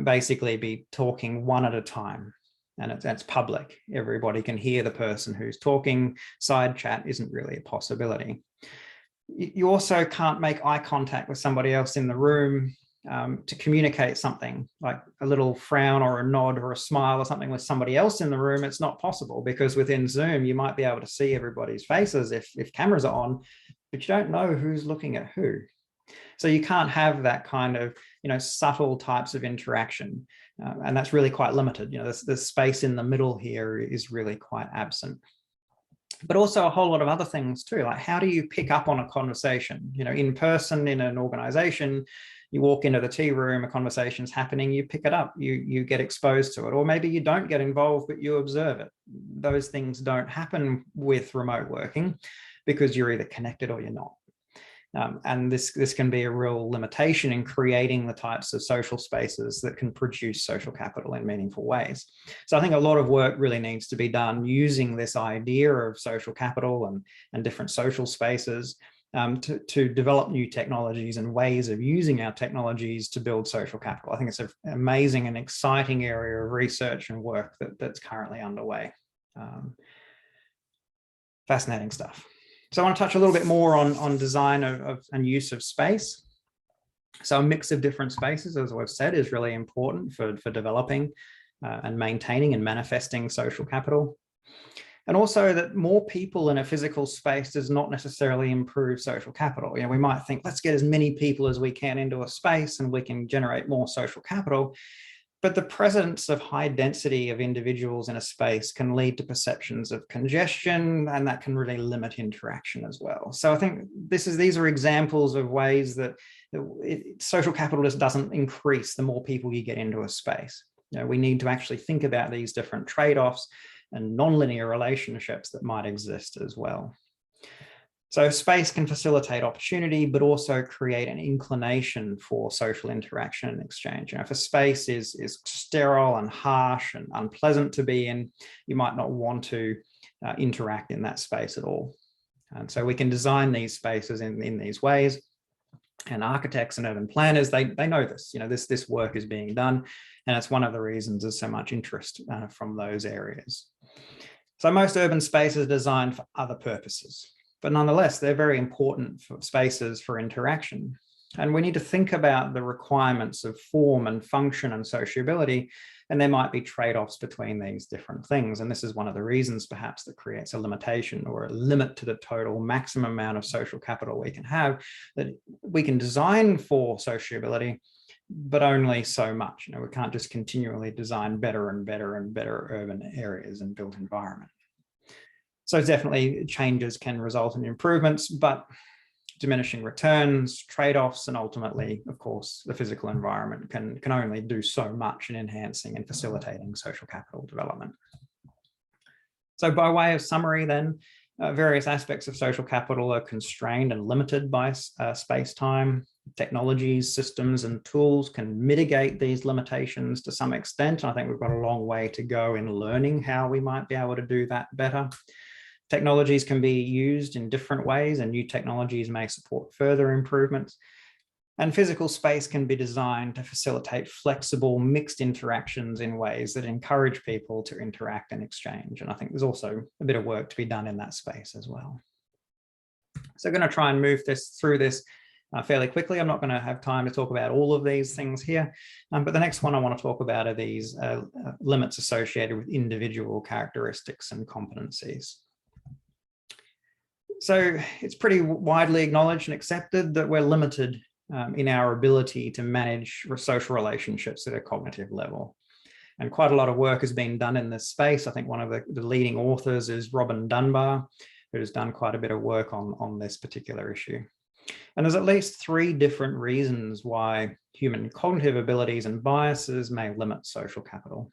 basically be talking one at a time. And it's public. Everybody can hear the person who's talking. Side chat isn't really a possibility. You also can't make eye contact with somebody else in the room to communicate something, like a little frown or a nod or a smile or something with somebody else in the room. It's not possible, because within Zoom, you might be able to see everybody's faces if cameras are on, but you don't know who's looking at who. So you can't have that kind of, subtle types of interaction. And that's really quite limited. The space in the middle here is really quite absent. But also a whole lot of other things too, like how do you pick up on a conversation? In person in an organization, you walk into the tea room, a conversation's happening, you pick it up, you get exposed to it, or maybe you don't get involved, but you observe it. Those things don't happen with remote working because you're either connected or you're not. And this can be a real limitation in creating the types of social spaces that can produce social capital in meaningful ways. So I think a lot of work really needs to be done using this idea of social capital and different social spaces to develop new technologies and ways of using our technologies to build social capital. I think it's an amazing and exciting area of research and work that's currently underway. Fascinating stuff. So I want to touch a little bit more on design and use of space. So a mix of different spaces, as I've said, is really important for developing and maintaining and manifesting social capital. And also that more people in a physical space does not necessarily improve social capital. We might think, let's get as many people as we can into a space and we can generate more social capital. But the presence of high density of individuals in a space can lead to perceptions of congestion, and that can really limit interaction as well. So I think these are examples of ways that social capital just doesn't increase the more people you get into a space. We need to actually think about these different trade-offs and nonlinear relationships that might exist as well. So space can facilitate opportunity, but also create an inclination for social interaction and exchange. If a space is sterile and harsh and unpleasant to be in, you might not want to interact in that space at all. And so we can design these spaces in these ways. And architects and urban planners, they know this. This work is being done, and it's one of the reasons there's so much interest from those areas. So most urban spaces are designed for other purposes, but nonetheless, they're very important for spaces for interaction. And we need to think about the requirements of form and function and sociability, and there might be trade-offs between these different things. And this is one of the reasons perhaps that creates a limitation or a limit to the total maximum amount of social capital we can have, that we can design for sociability, but only so much. We can't just continually design better and better and better urban areas and built environment. So definitely changes can result in improvements, but diminishing returns, trade-offs, and ultimately, of course, the physical environment can only do so much in enhancing and facilitating social capital development. So by way of summary then, various aspects of social capital are constrained and limited by space-time. Technologies, systems, and tools can mitigate these limitations to some extent. I think we've got a long way to go in learning how we might be able to do that better. Technologies can be used in different ways, and new technologies may support further improvements. And physical space can be designed to facilitate flexible, mixed interactions in ways that encourage people to interact and exchange. And I think there's also a bit of work to be done in that space as well. So I'm going to try and move through this fairly quickly. I'm not going to have time to talk about all of these things here, but the next one I want to talk about are these limits associated with individual characteristics and competencies. So it's pretty widely acknowledged and accepted that we're limited in our ability to manage social relationships at a cognitive level. And quite a lot of work has been done in this space. I think one of the leading authors is Robin Dunbar, who's done quite a bit of work on this particular issue. And there's at least 3 different reasons why human cognitive abilities and biases may limit social capital.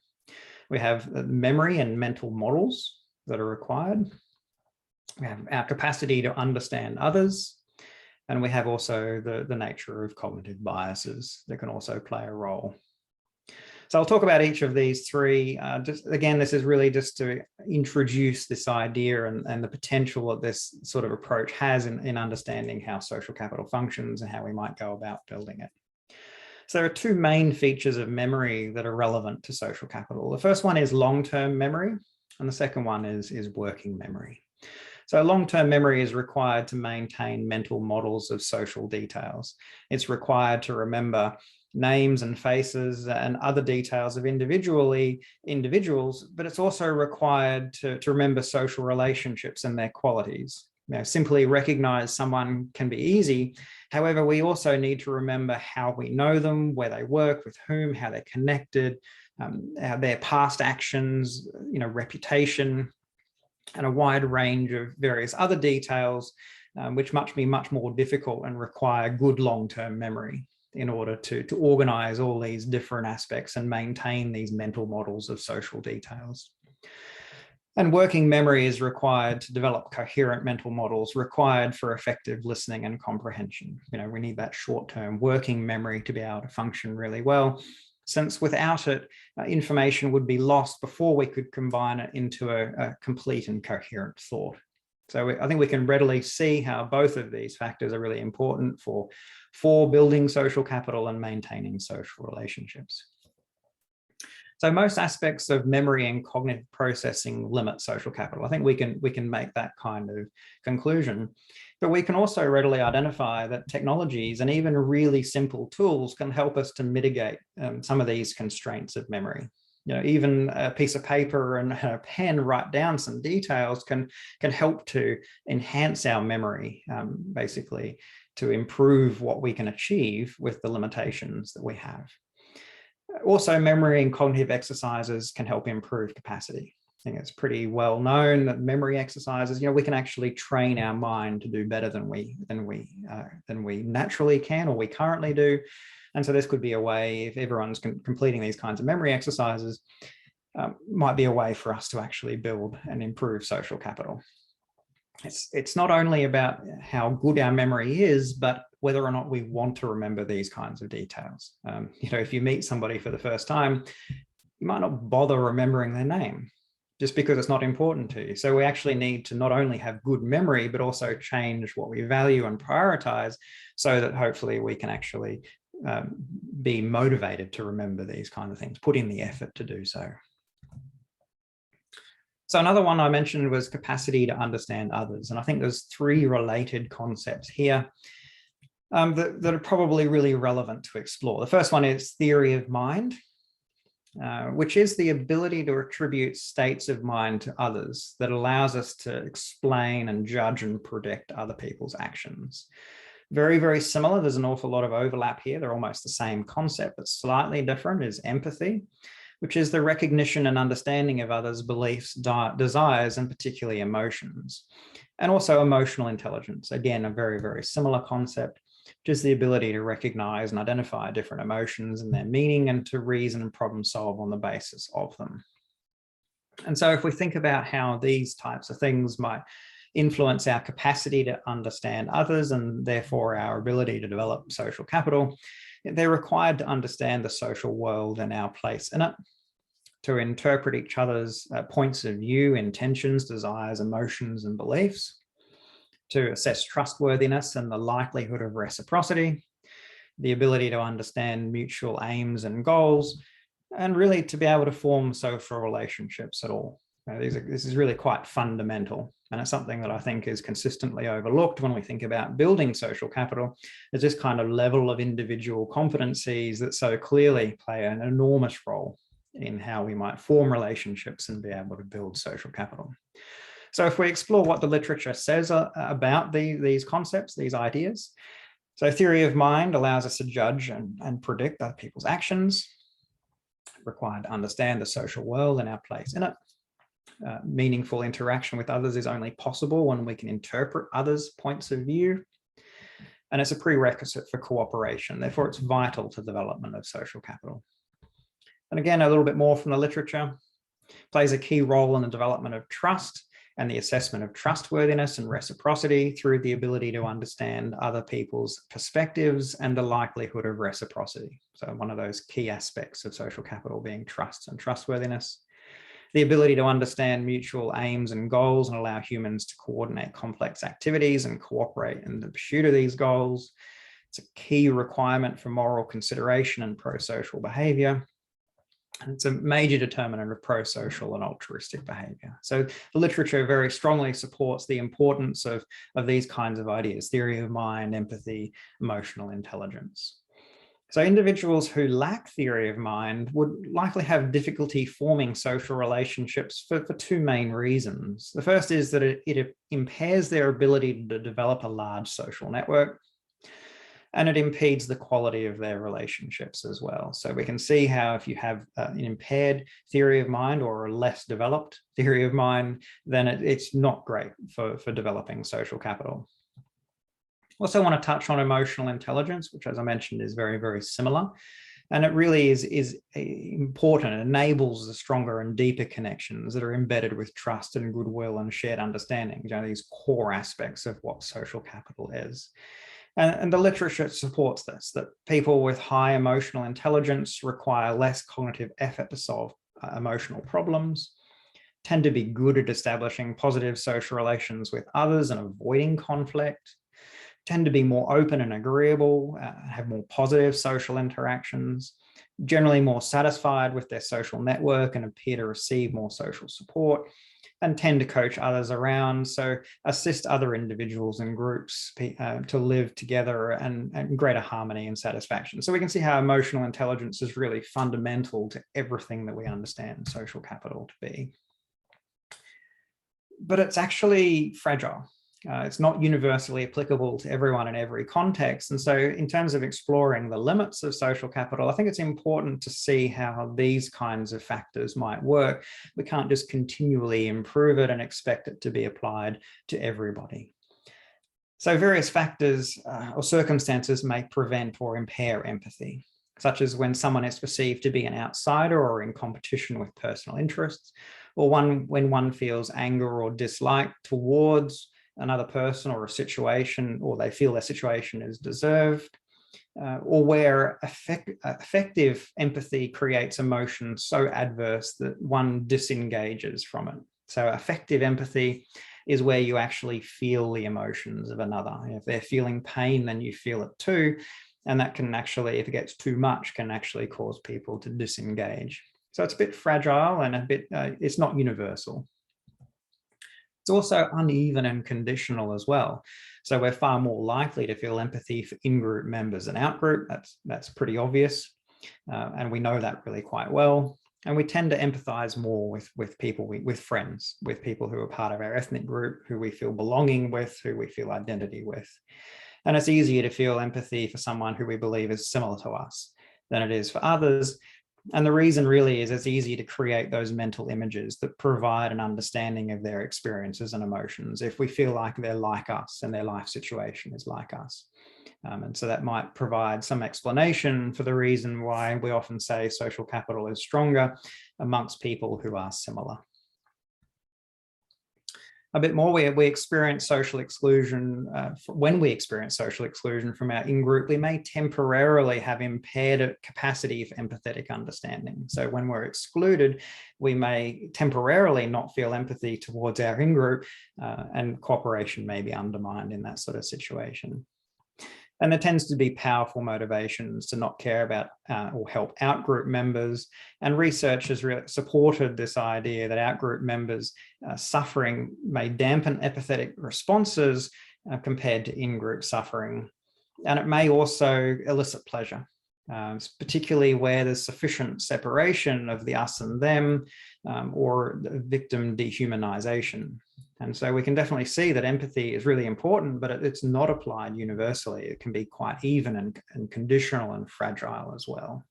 We have memory and mental models that are required. We have our capacity to understand others, and we have also the nature of cognitive biases that can also play a role. So I'll talk about each of these 3. Again, this is really just to introduce this idea and the potential that this sort of approach has in understanding how social capital functions and how we might go about building it. So there are 2 main features of memory that are relevant to social capital. The first one is long-term memory, and the second one is working memory. So long-term memory is required to maintain mental models of social details. It's required to remember names and faces and other details of individuals, but it's also required to remember social relationships and their qualities. Simply recognize someone can be easy. However, we also need to remember how we know them, where they work, with whom, how they're connected, their past actions, reputation, and a wide range of various other details, which must be much more difficult and require good long-term memory in order to organize all these different aspects and maintain these mental models of social details. And working memory is required to develop coherent mental models required for effective listening and comprehension. We need that short-term working memory to be able to function really well, since without it, information would be lost before we could combine it into a complete and coherent thought. So I think we can readily see how both of these factors are really important for building social capital and maintaining social relationships. So most aspects of memory and cognitive processing limit social capital. I think we can make that kind of conclusion. But we can also readily identify that technologies and even really simple tools can help us to mitigate some of these constraints of memory. Even a piece of paper and a pen write down some details can help to enhance our memory, basically to improve what we can achieve with the limitations that we have. Also, memory and cognitive exercises can help improve capacity. I think it's pretty well known that memory exercises, we can actually train our mind to do better than we naturally can or we currently do. And so this could be a way, if everyone's completing these kinds of memory exercises, might be a way for us to actually build and improve social capital. It's not only about how good our memory is, but whether or not we want to remember these kinds of details. If you meet somebody for the first time, you might not bother remembering their name just because it's not important to you. So we actually need to not only have good memory, but also change what we value and prioritize so that hopefully we can actually be motivated to remember these kinds of things, put in the effort to do so. So another one I mentioned was capacity to understand others. And I think there's 3 related concepts here. that are probably really relevant to explore. The first one is theory of mind, which is the ability to attribute states of mind to others that allows us to explain and judge and predict other people's actions. Very, very similar. There's an awful lot of overlap here. They're almost the same concept, but slightly different is empathy, which is the recognition and understanding of others' beliefs, desires, and particularly emotions. And also emotional intelligence. Again, a very, very similar concept, which is the ability to recognize and identify different emotions and their meaning and to reason and problem solve on the basis of them. And so if we think about how these types of things might influence our capacity to understand others and therefore our ability to develop social capital, they're required to understand the social world and our place in it, to interpret each other's points of view, intentions, desires, emotions, and beliefs, to assess trustworthiness and the likelihood of reciprocity, the ability to understand mutual aims and goals, and really to be able to form social relationships at all. This is really quite fundamental, and it's something that I think is consistently overlooked when we think about building social capital. Is this kind of level of individual competencies that so clearly play an enormous role in how we might form relationships and be able to build social capital. So if we explore what the literature says about these concepts, these ideas, so theory of mind allows us to judge and predict other people's actions, required to understand the social world and our place in it. Meaningful interaction with others is only possible when we can interpret others' points of view. And it's a prerequisite for cooperation. Therefore, it's vital to the development of social capital. And again, a little bit more from the literature, plays a key role in the development of trust and the assessment of trustworthiness and reciprocity through the ability to understand other people's perspectives and the likelihood of reciprocity. So one of those key aspects of social capital being trust and trustworthiness. The ability to understand mutual aims and goals and allow humans to coordinate complex activities and cooperate in the pursuit of these goals. It's a key requirement for moral consideration and pro-social behavior. And it's a major determinant of pro-social and altruistic behavior. So the literature very strongly supports the importance of these kinds of ideas: theory of mind, empathy, emotional intelligence. So individuals who lack theory of mind would likely have difficulty forming social relationships for two main reasons. The first is that it impairs their ability to develop a large social network, and it impedes the quality of their relationships as well. So we can see how if you have an impaired theory of mind or a less developed theory of mind, then it's not great for developing social capital. Also want to touch on emotional intelligence, which, as I mentioned, is very, very similar. And it really is important. It enables the stronger and deeper connections that are embedded with trust and goodwill and shared understanding, these core aspects of what social capital is. And the literature supports this, that people with high emotional intelligence require less cognitive effort to solve emotional problems, tend to be good at establishing positive social relations with others and avoiding conflict, tend to be more open and agreeable, have more positive social interactions, generally more satisfied with their social network and appear to receive more social support, and tend to coach others around, so assist other individuals and groups to live together and greater harmony and satisfaction. So we can see how emotional intelligence is really fundamental to everything that we understand social capital to be. But it's actually fragile. It's not universally applicable to everyone in every context. And so in terms of exploring the limits of social capital, I think it's important to see how these kinds of factors might work. We can't just continually improve it and expect it to be applied to everybody. So various factors or circumstances may prevent or impair empathy, such as when someone is perceived to be an outsider or in competition with personal interests, or when one feels anger or dislike towards another person or a situation, or they feel their situation is deserved, or where effective empathy creates emotion so adverse that one disengages from it. So effective empathy is where you actually feel the emotions of another. If they're feeling pain, then you feel it too. And that can actually, if it gets too much, can actually cause people to disengage. So it's a bit fragile and it's not universal. It's also uneven and conditional as well. So we're far more likely to feel empathy for in-group members than out-group. That's pretty obvious. And we know that really quite well. And we tend to empathize more with people, with friends, with people who are part of our ethnic group, who we feel belonging with, who we feel identity with. And it's easier to feel empathy for someone who we believe is similar to us than it is for others. And the reason really is it's easy to create those mental images that provide an understanding of their experiences and emotions if we feel like they're like us and their life situation is like us. And so that might provide some explanation for the reason why we often say social capital is stronger amongst people who are similar. A bit more, we experience social exclusion. When we experience social exclusion from our in-group, we may temporarily have impaired capacity for empathetic understanding. So when we're excluded, we may temporarily not feel empathy towards our in-group, and cooperation may be undermined in that sort of situation. And there tends to be powerful motivations to not care about or help out-group members. And research has really supported this idea that out-group members' suffering may dampen empathetic responses compared to in-group suffering. And it may also elicit pleasure, particularly where there's sufficient separation of the us and them, or victim dehumanization. And so we can definitely see that empathy is really important, but it's not applied universally. It can be quite even and conditional and fragile as well.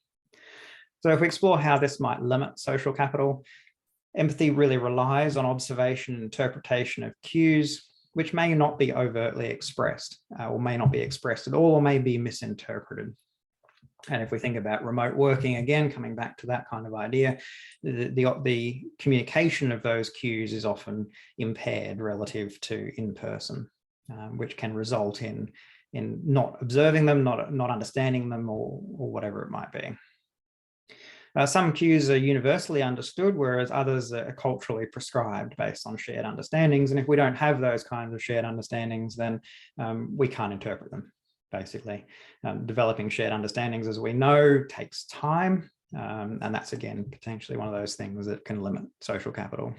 So if we explore how this might limit social capital, empathy really relies on observation and interpretation of cues, which may not be overtly expressed, or may not be expressed at all, or may be misinterpreted. And if we think about remote working, again, coming back to that kind of idea, the communication of those cues is often impaired relative to in-person, which can result in not observing them, not understanding them, or whatever it might be. Some cues are universally understood, whereas others are culturally prescribed based on shared understandings. And if we don't have those kinds of shared understandings, then we can't interpret them. Basically, developing shared understandings, as we know, takes time. And that's, again, potentially one of those things that can limit social capital.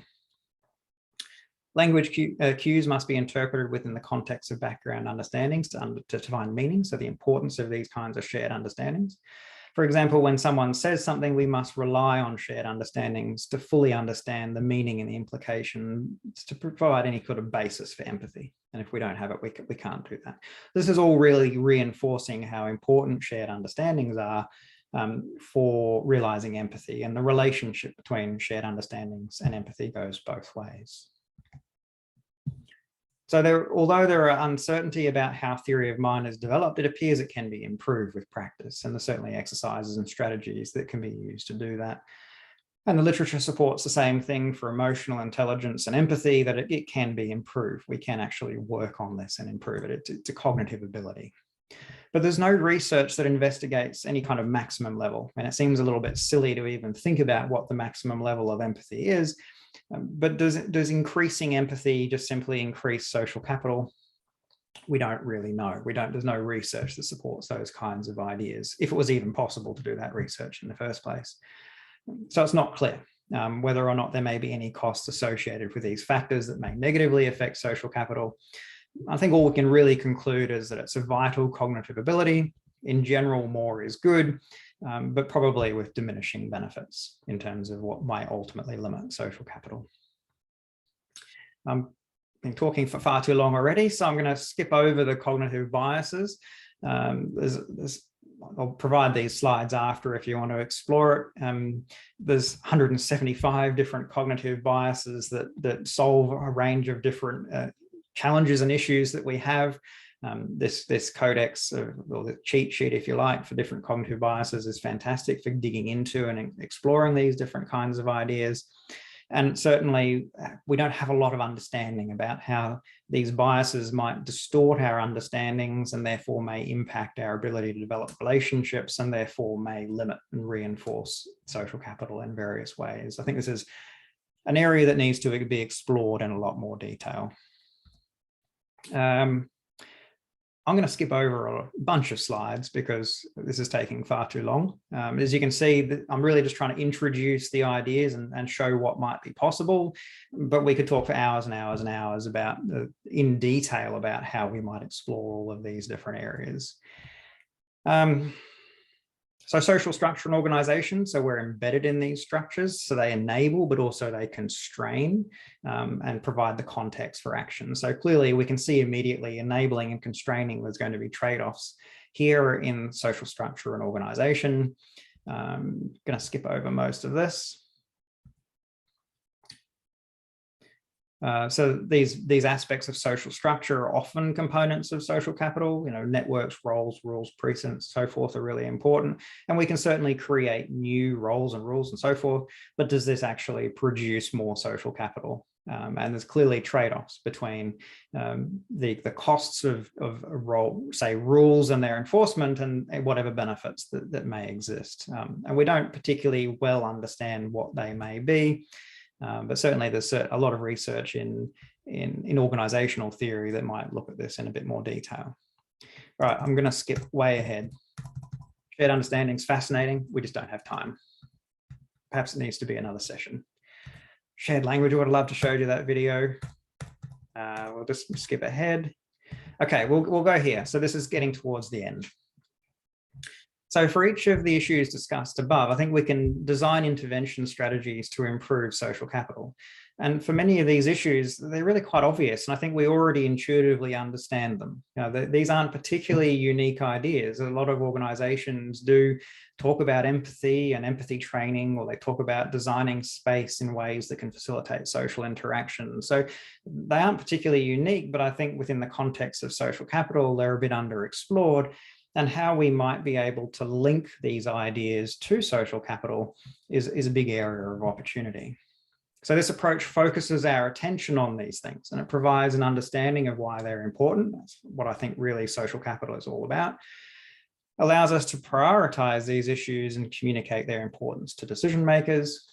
Language cues must be interpreted within the context of background understandings to find meaning. So the importance of these kinds of shared understandings. For example, when someone says something, we must rely on shared understandings to fully understand the meaning and the implication to provide any sort of basis for empathy. And if we don't have it, we can't do that. This is all really reinforcing how important shared understandings are for realizing empathy, and the relationship between shared understandings and empathy goes both ways. So although there are uncertainty about how theory of mind is developed, it appears it can be improved with practice, and there's certainly exercises and strategies that can be used to do that. And the literature supports the same thing for emotional intelligence and empathy, that it can be improved. We can actually work on this and improve it. It's a cognitive ability. But there's no research that investigates any kind of maximum level. And it seems a little bit silly to even think about what the maximum level of empathy is. But does increasing empathy just simply increase social capital? We don't really know. There's no research that supports those kinds of ideas, if it was even possible to do that research in the first place. So it's not clear whether or not there may be any costs associated with these factors that may negatively affect social capital. I think all we can really conclude is that it's a vital cognitive ability. In general, more is good, but probably with diminishing benefits in terms of what might ultimately limit social capital. I've been talking for far too long already, so I'm going to skip over the cognitive biases. I'll provide these slides after if you want to explore it. There's 175 different cognitive biases that solve a range of different challenges and issues that we have. This codex, or the cheat sheet, if you like, for different cognitive biases is fantastic for digging into and exploring these different kinds of ideas. And certainly we don't have a lot of understanding about how these biases might distort our understandings and therefore may impact our ability to develop relationships, and therefore may limit and reinforce social capital in various ways. I think this is an area that needs to be explored in a lot more detail. I'm going to skip over a bunch of slides because this is taking far too long. As you can see, I'm really just trying to introduce the ideas and show what might be possible, but we could talk for hours and hours and hours about in detail about how we might explore all of these different areas. So social structure and organization, so we're embedded in these structures, so they enable, but also they constrain and provide the context for action. So clearly we can see immediately enabling and constraining, there's going to be trade-offs here in social structure and organization. I'm going to skip over most of this. So these aspects of social structure are often components of social capital. Networks, roles, rules, precedents, so forth are really important. And we can certainly create new roles and rules and so forth, but does this actually produce more social capital? And there's clearly trade-offs between the costs of a role, say rules and their enforcement, and whatever benefits that may exist. And we don't particularly well understand what they may be. But certainly there's a lot of research in organizational theory that might look at this in a bit more detail. All right, I'm going to skip way ahead. Shared understanding is fascinating. We just don't have time. Perhaps it needs to be another session. Shared language, I would love to show you that video. We'll just skip ahead. Okay, we'll go here. So this is getting towards the end. So for each of the issues discussed above, I think we can design intervention strategies to improve social capital. And for many of these issues, they're really quite obvious. And I think we already intuitively understand them. These aren't particularly unique ideas. A lot of organizations do talk about empathy and empathy training, or they talk about designing space in ways that can facilitate social interaction. So they aren't particularly unique, but I think within the context of social capital, they're a bit underexplored. And how we might be able to link these ideas to social capital is a big area of opportunity. So this approach focuses our attention on these things, and it provides an understanding of why they're important. That's what I think really social capital is all about. Allows us to prioritize these issues and communicate their importance to decision makers.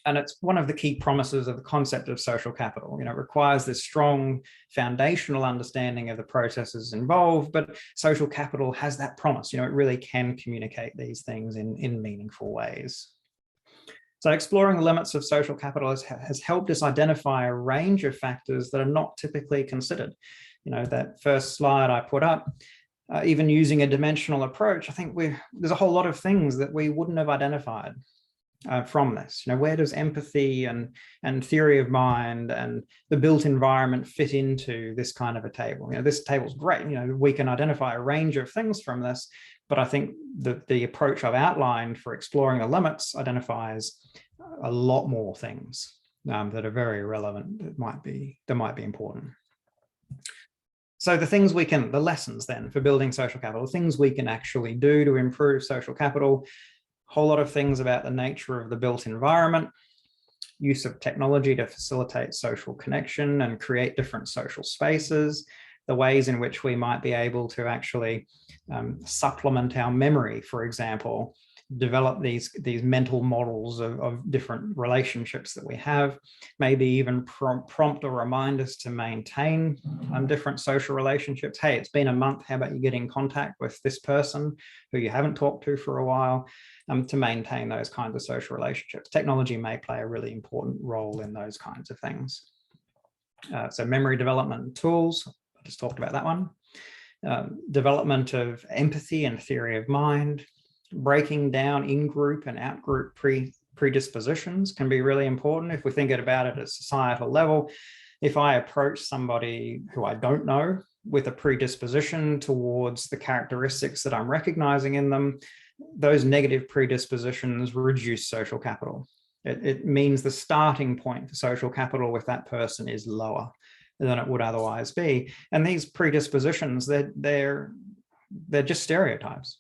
And it's one of the key promises of the concept of social capital. It requires this strong foundational understanding of the processes involved, but social capital has that promise. It really can communicate these things in meaningful ways. So exploring the limits of social capital has helped us identify a range of factors that are not typically considered. That first slide I put up, even using a dimensional approach, I think there's a whole lot of things that we wouldn't have identified from this. Where does empathy and theory of mind and the built environment fit into this kind of a table? This table's great. We can identify a range of things from this, but I think the approach I've outlined for exploring the limits identifies a lot more things that are very relevant that might be important. So the lessons then for building social capital, things we can actually do to improve social capital. Whole lot of things about the nature of the built environment, use of technology to facilitate social connection and create different social spaces, the ways in which we might be able to actually supplement our memory, for example, develop these mental models of different relationships that we have, maybe even prompt or remind us to maintain different social relationships. Hey, it's been a month, how about you get in contact with this person who you haven't talked to for a while, to maintain those kinds of social relationships. Technology may play a really important role in those kinds of things. So memory development tools, I just talked about that one. Development of empathy and theory of mind, breaking down in-group and out-group predispositions can be really important if we think about it at a societal level. If I approach somebody who I don't know with a predisposition towards the characteristics that I'm recognizing in them, those negative predispositions reduce social capital. It means the starting point for social capital with that person is lower than it would otherwise be. And these predispositions, they're just stereotypes.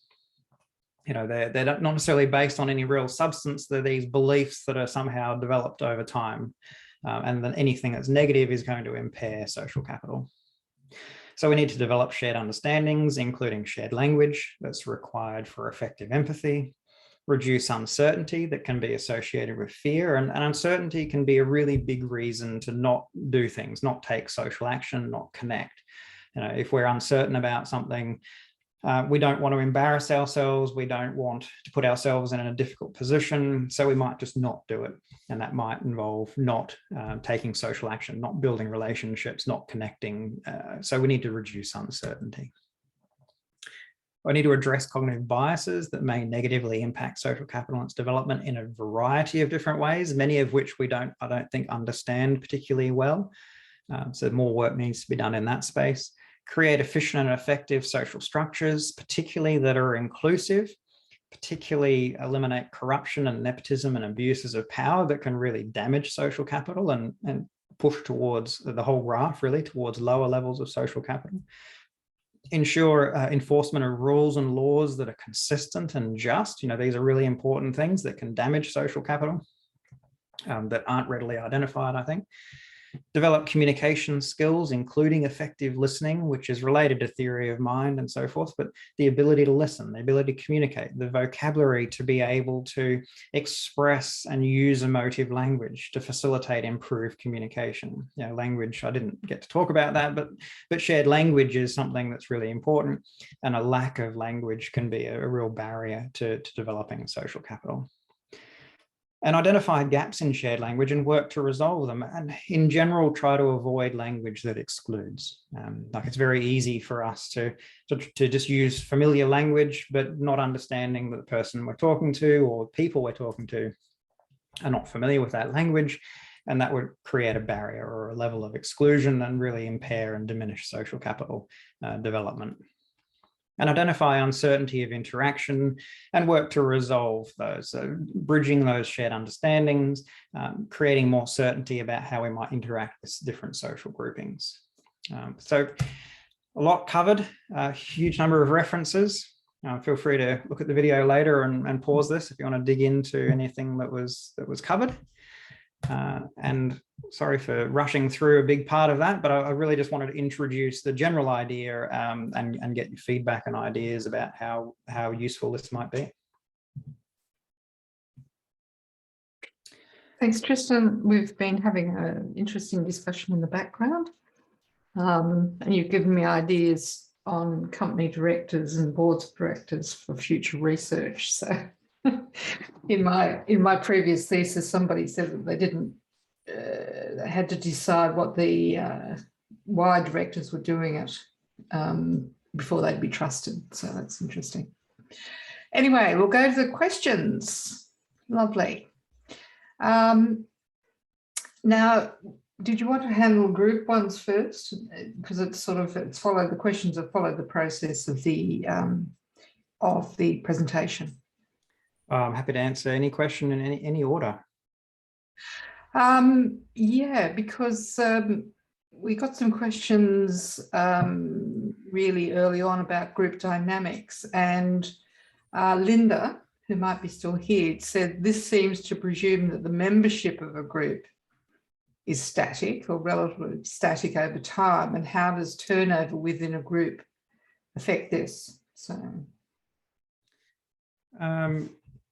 They're not necessarily based on any real substance. They're these beliefs that are somehow developed over time. And then anything that's negative is going to impair social capital. So we need to develop shared understandings, including shared language that's required for effective empathy, reduce uncertainty that can be associated with fear. And uncertainty can be a really big reason to not do things, not take social action, not connect. You know, if we're uncertain about something, we don't want to embarrass ourselves. We don't want to put ourselves in a difficult position. So we might just not do it. And that might involve not taking social action, not building relationships, not connecting. So we need to reduce uncertainty. I need to address cognitive biases that may negatively impact social capital and its development in a variety of different ways, many of which I don't think understand particularly well. So more work needs to be done in that space. Create efficient and effective social structures, particularly that are inclusive, particularly eliminate corruption and nepotism and abuses of power that can really damage social capital and push towards the whole graph, really, towards lower levels of social capital. Ensure enforcement of rules and laws that are consistent and just. You know, these are really important things that can damage social capital that aren't readily identified, I think. Develop communication skills, including effective listening, which is related to theory of mind and so forth, but the ability to listen, the ability to communicate, the vocabulary to be able to express and use emotive language to facilitate improved communication. You know, language, I didn't get to talk about that, but shared language is something that's really important, and a lack of language can be a real barrier to developing social capital. And identify gaps in shared language and work to resolve them. And in general, try to avoid language that excludes. Like, it's very easy for us to just use familiar language, but not understanding that the person we're talking to or people we're talking to are not familiar with that language. And that would create a barrier or a level of exclusion and really impair and diminish social capital development. And identify uncertainty of interaction and work to resolve those. So bridging those shared understandings, creating more certainty about how we might interact with different social groupings. So a lot covered, a huge number of references. Feel free to look at the video later and pause this if you want to dig into anything that was covered. And sorry for rushing through a big part of that, but I really just wanted to introduce the general idea and get your feedback and ideas about how useful this might be. Thanks, Tristan. We've been having an interesting discussion in the background, and you've given me ideas on company directors and boards of directors for future research. So in my previous thesis, somebody said that they didn't they had to decide what the why directors were doing it before they'd be trusted. So that's interesting. Anyway, we'll go to the questions. Lovely. Now, did you want to handle group ones first? Because it's followed, the questions have followed the process of the presentation. I'm happy to answer any question in any order. Yeah, because we got some questions really early on about group dynamics, and Linda, who might be still here, said this seems to presume that the membership of a group is static or relatively static over time, and how does turnover within a group affect this?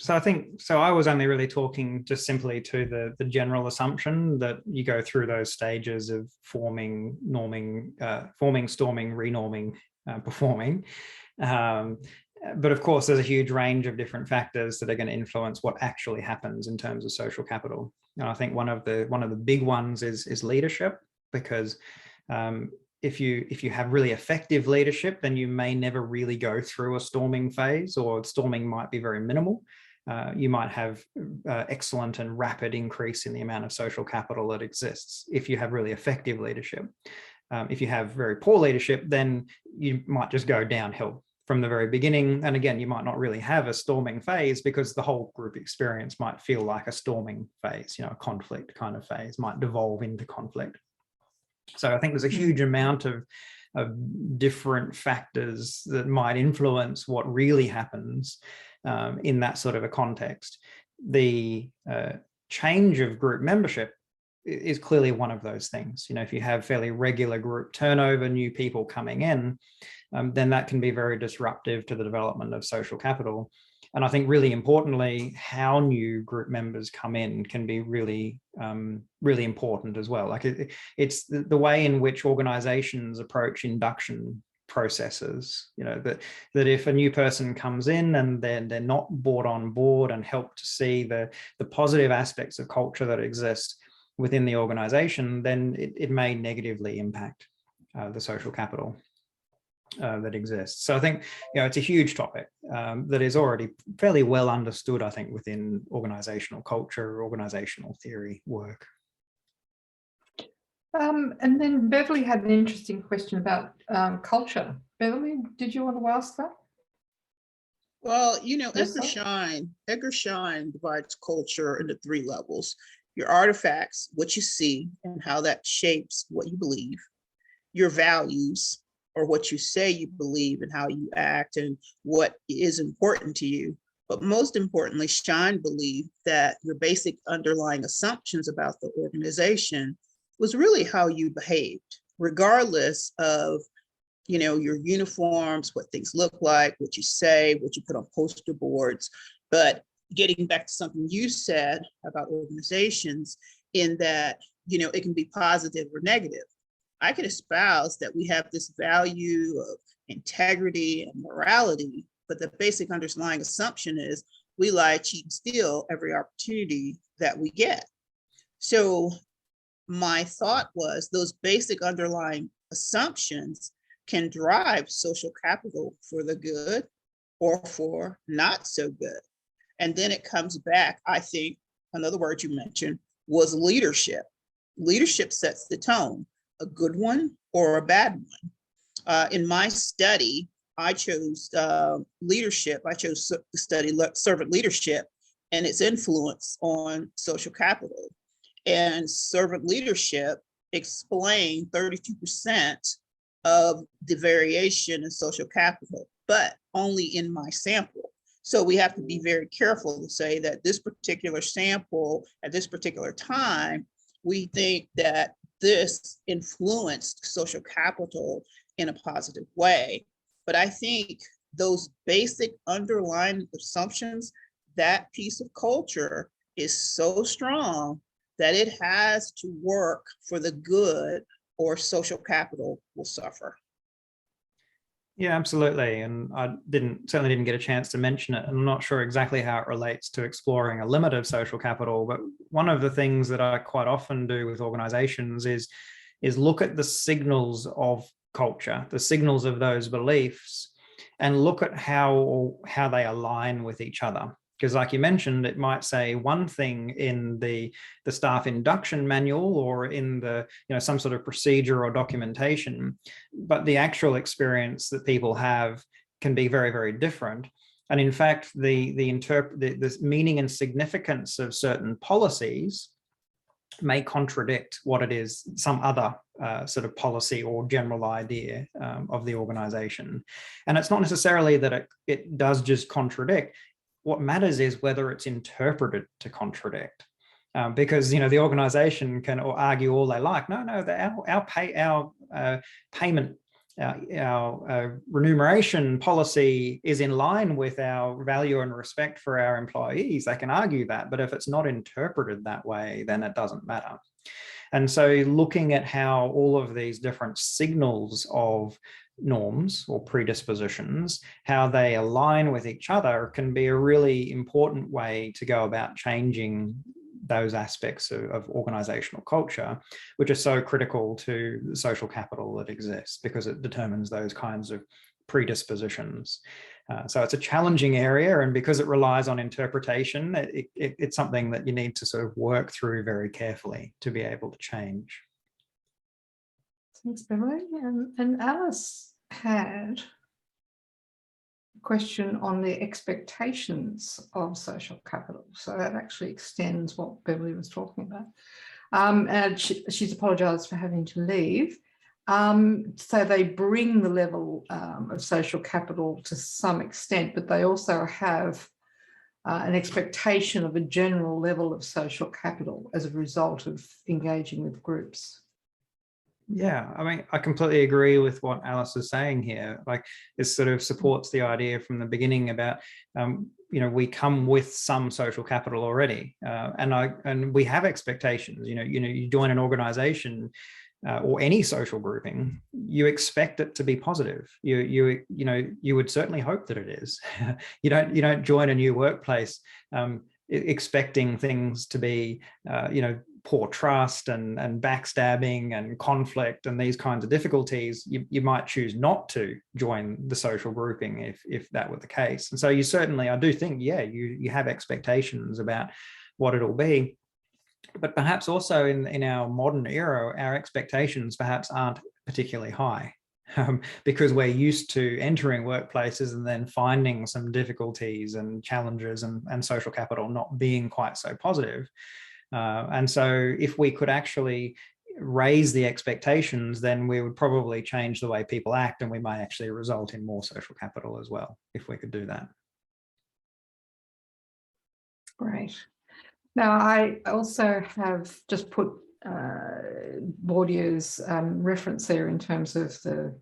So I think, I was only really talking just simply to the general assumption that you go through those stages of forming, norming, storming, renorming, performing. But of course, there's a huge range of different factors that are going to influence what actually happens in terms of social capital. And I think one of the big ones is leadership, because if you have really effective leadership, then you may never really go through a storming phase, or storming might be very minimal. You might have excellent and rapid increase in the amount of social capital that exists if you have really effective leadership. If you have very poor leadership, then you might just go downhill from the very beginning. And again, you might not really have a storming phase, because the whole group experience might feel like a storming phase, a conflict kind of phase, might devolve into conflict. So I think there's a huge amount of different factors that might influence what really happens in that sort of a context. The change of group membership is clearly one of those things. If you have fairly regular group turnover, new people coming in, then that can be very disruptive to the development of social capital. And I think really importantly, how new group members come in can be really, really important as well. Like it's the way in which organizations approach induction processes, that if a new person comes in and they're not brought on board and help to see the positive aspects of culture that exist within the organization, then it may negatively impact the social capital that exists. So I think it's a huge topic that is already fairly well understood, I think, within organizational culture, organizational theory work. And then Beverly had an interesting question about culture. Beverly, did you want to ask that? Well, Yes, Edgar Schein divides culture into 3 levels: your artifacts, what you see and how that shapes what you believe; your values, or what you say you believe and how you act and what is important to you. But most importantly, Schein believed that your basic underlying assumptions about the organization was really how you behaved, regardless of your uniforms, what things look like, what you say, what you put on poster boards. But getting back to something you said about organizations, in that, it can be positive or negative. I could espouse that we have this value of integrity and morality, but the basic underlying assumption is we lie, cheat, and steal every opportunity that we get. So my thought was those basic underlying assumptions can drive social capital for the good or for not so good. And then it comes back, I think, another word you mentioned was leadership. Leadership sets the tone, a good one or a bad one. In my study, I chose leadership. I chose to study servant leadership and its influence on social capital. And servant leadership explained 32% of the variation in social capital, but only in my sample. So we have to be very careful to say that this particular sample at this particular time, we think that this influenced social capital in a positive way. But I think those basic underlying assumptions, that piece of culture is so strong that it has to work for the good, or social capital will suffer. Yeah, absolutely. And I certainly didn't get a chance to mention it. I'm not sure exactly how it relates to exploring a limit of social capital, but one of the things that I quite often do with organizations is look at the signals of culture, the signals of those beliefs, and look at how they align with each other. Because like you mentioned, it might say one thing in the staff induction manual or in the some sort of procedure or documentation, but the actual experience that people have can be very, very different. And in fact, the meaning and significance of certain policies may contradict what it is, some other sort of policy or general idea of the organization. And it's not necessarily that it does just contradict. What matters is whether it's interpreted to contradict, because the organization can argue all they like. No, our payment, our remuneration policy is in line with our value and respect for our employees. They can argue that, but if it's not interpreted that way, then it doesn't matter. And so looking at how all of these different signals of norms or predispositions, how they align with each other, can be a really important way to go about changing those aspects of organizational culture, which are so critical to the social capital that exists, because it determines those kinds of predispositions. So it's a challenging area, and because it relies on interpretation, it's something that you need to sort of work through very carefully to be able to change. Thanks, Beverly. And Alice had a question on the expectations of social capital. So that actually extends what Beverly was talking about. And she's apologised for having to leave. So they bring the level of social capital to some extent, but they also have an expectation of a general level of social capital as a result of engaging with groups. Yeah, I mean, I completely agree with what Alice is saying here. Like, it sort of supports the idea from the beginning about we come with some social capital already, and we have expectations. You join an organization or any social grouping, you expect it to be positive. You would certainly hope that it is. You don't join a new workplace expecting things to be poor trust and backstabbing and conflict and these kinds of difficulties. You might choose not to join the social grouping if that were the case. And so you certainly, I do think, yeah, you have expectations about what it'll be. But perhaps also in our modern era, our expectations perhaps aren't particularly high, because we're used to entering workplaces and then finding some difficulties and challenges and social capital not being quite so positive. And so if we could actually raise the expectations, then we would probably change the way people act, and we might actually result in more social capital as well, if we could do that. Great. Now, I also have just put Bourdieu's reference there in terms of the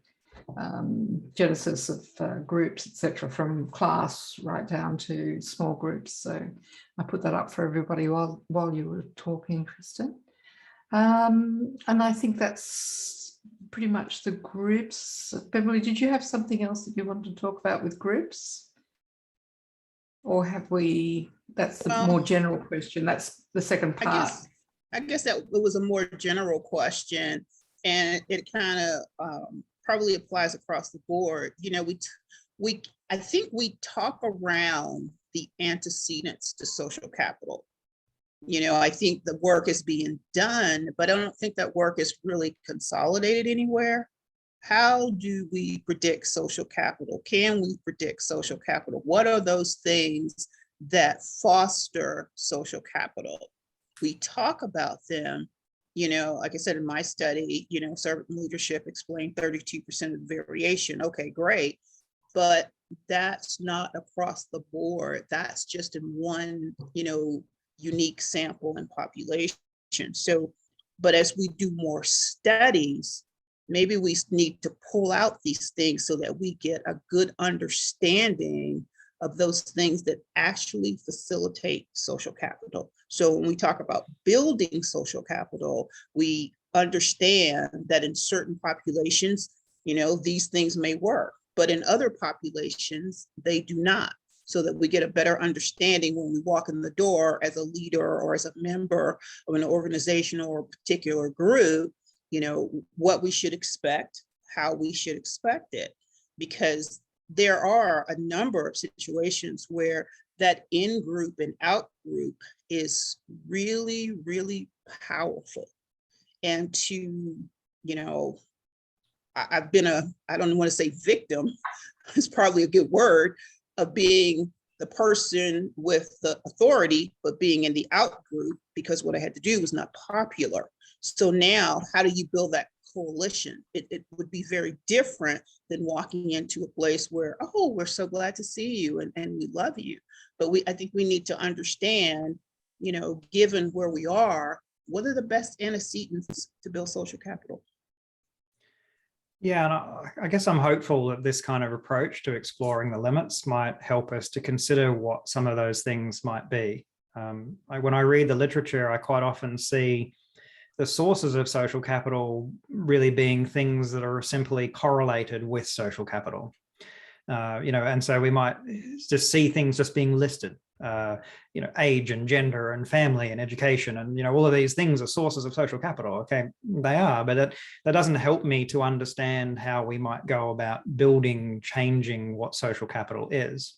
genesis of groups, etc., from class right down to small groups. So I put that up for everybody while you were talking, Tristan. And I think that's pretty much the groups. Beverly, did you have something else that you wanted to talk about with groups? Or have we, that's the more general question. That's the second part. I guess that it was a more general question, and it kind of probably applies across the board. I think we talk around the antecedents to social capital. I think the work is being done, but I don't think that work is really consolidated anywhere. How do we predict social capital? Can we predict social capital? What are those things that foster social capital? We talk about them, like I said, in my study, servant leadership explained 32% of the variation. Okay, great. But that's not across the board. That's just in one, unique sample and population. So, but as we do more studies, maybe we need to pull out these things so that we get a good understanding of those things that actually facilitate social capital. So when we talk about building social capital, we understand that in certain populations, these things may work, but in other populations, they do not. So that we get a better understanding when we walk in the door as a leader or as a member of an organization or a particular group, what we should expect, how we should expect it, because there are a number of situations where that in-group and out-group is really, really powerful. And to, I've been I don't want to say victim, it's probably a good word, of being the person with the authority, but being in the out-group because what I had to do was not popular. So now, how do you build that coalition? It would be very different than walking into a place where, oh, we're so glad to see you and we love you. But I think we need to understand, given where we are, what are the best antecedents to build social capital? Yeah, and I guess I'm hopeful that this kind of approach to exploring the limits might help us to consider what some of those things might be. When I read the literature, I quite often see the sources of social capital really being things that are simply correlated with social capital. And so we might just see things just being listed, age and gender and family and education, and all of these things are sources of social capital. Okay, they are, but that doesn't help me to understand how we might go about building, changing what social capital is.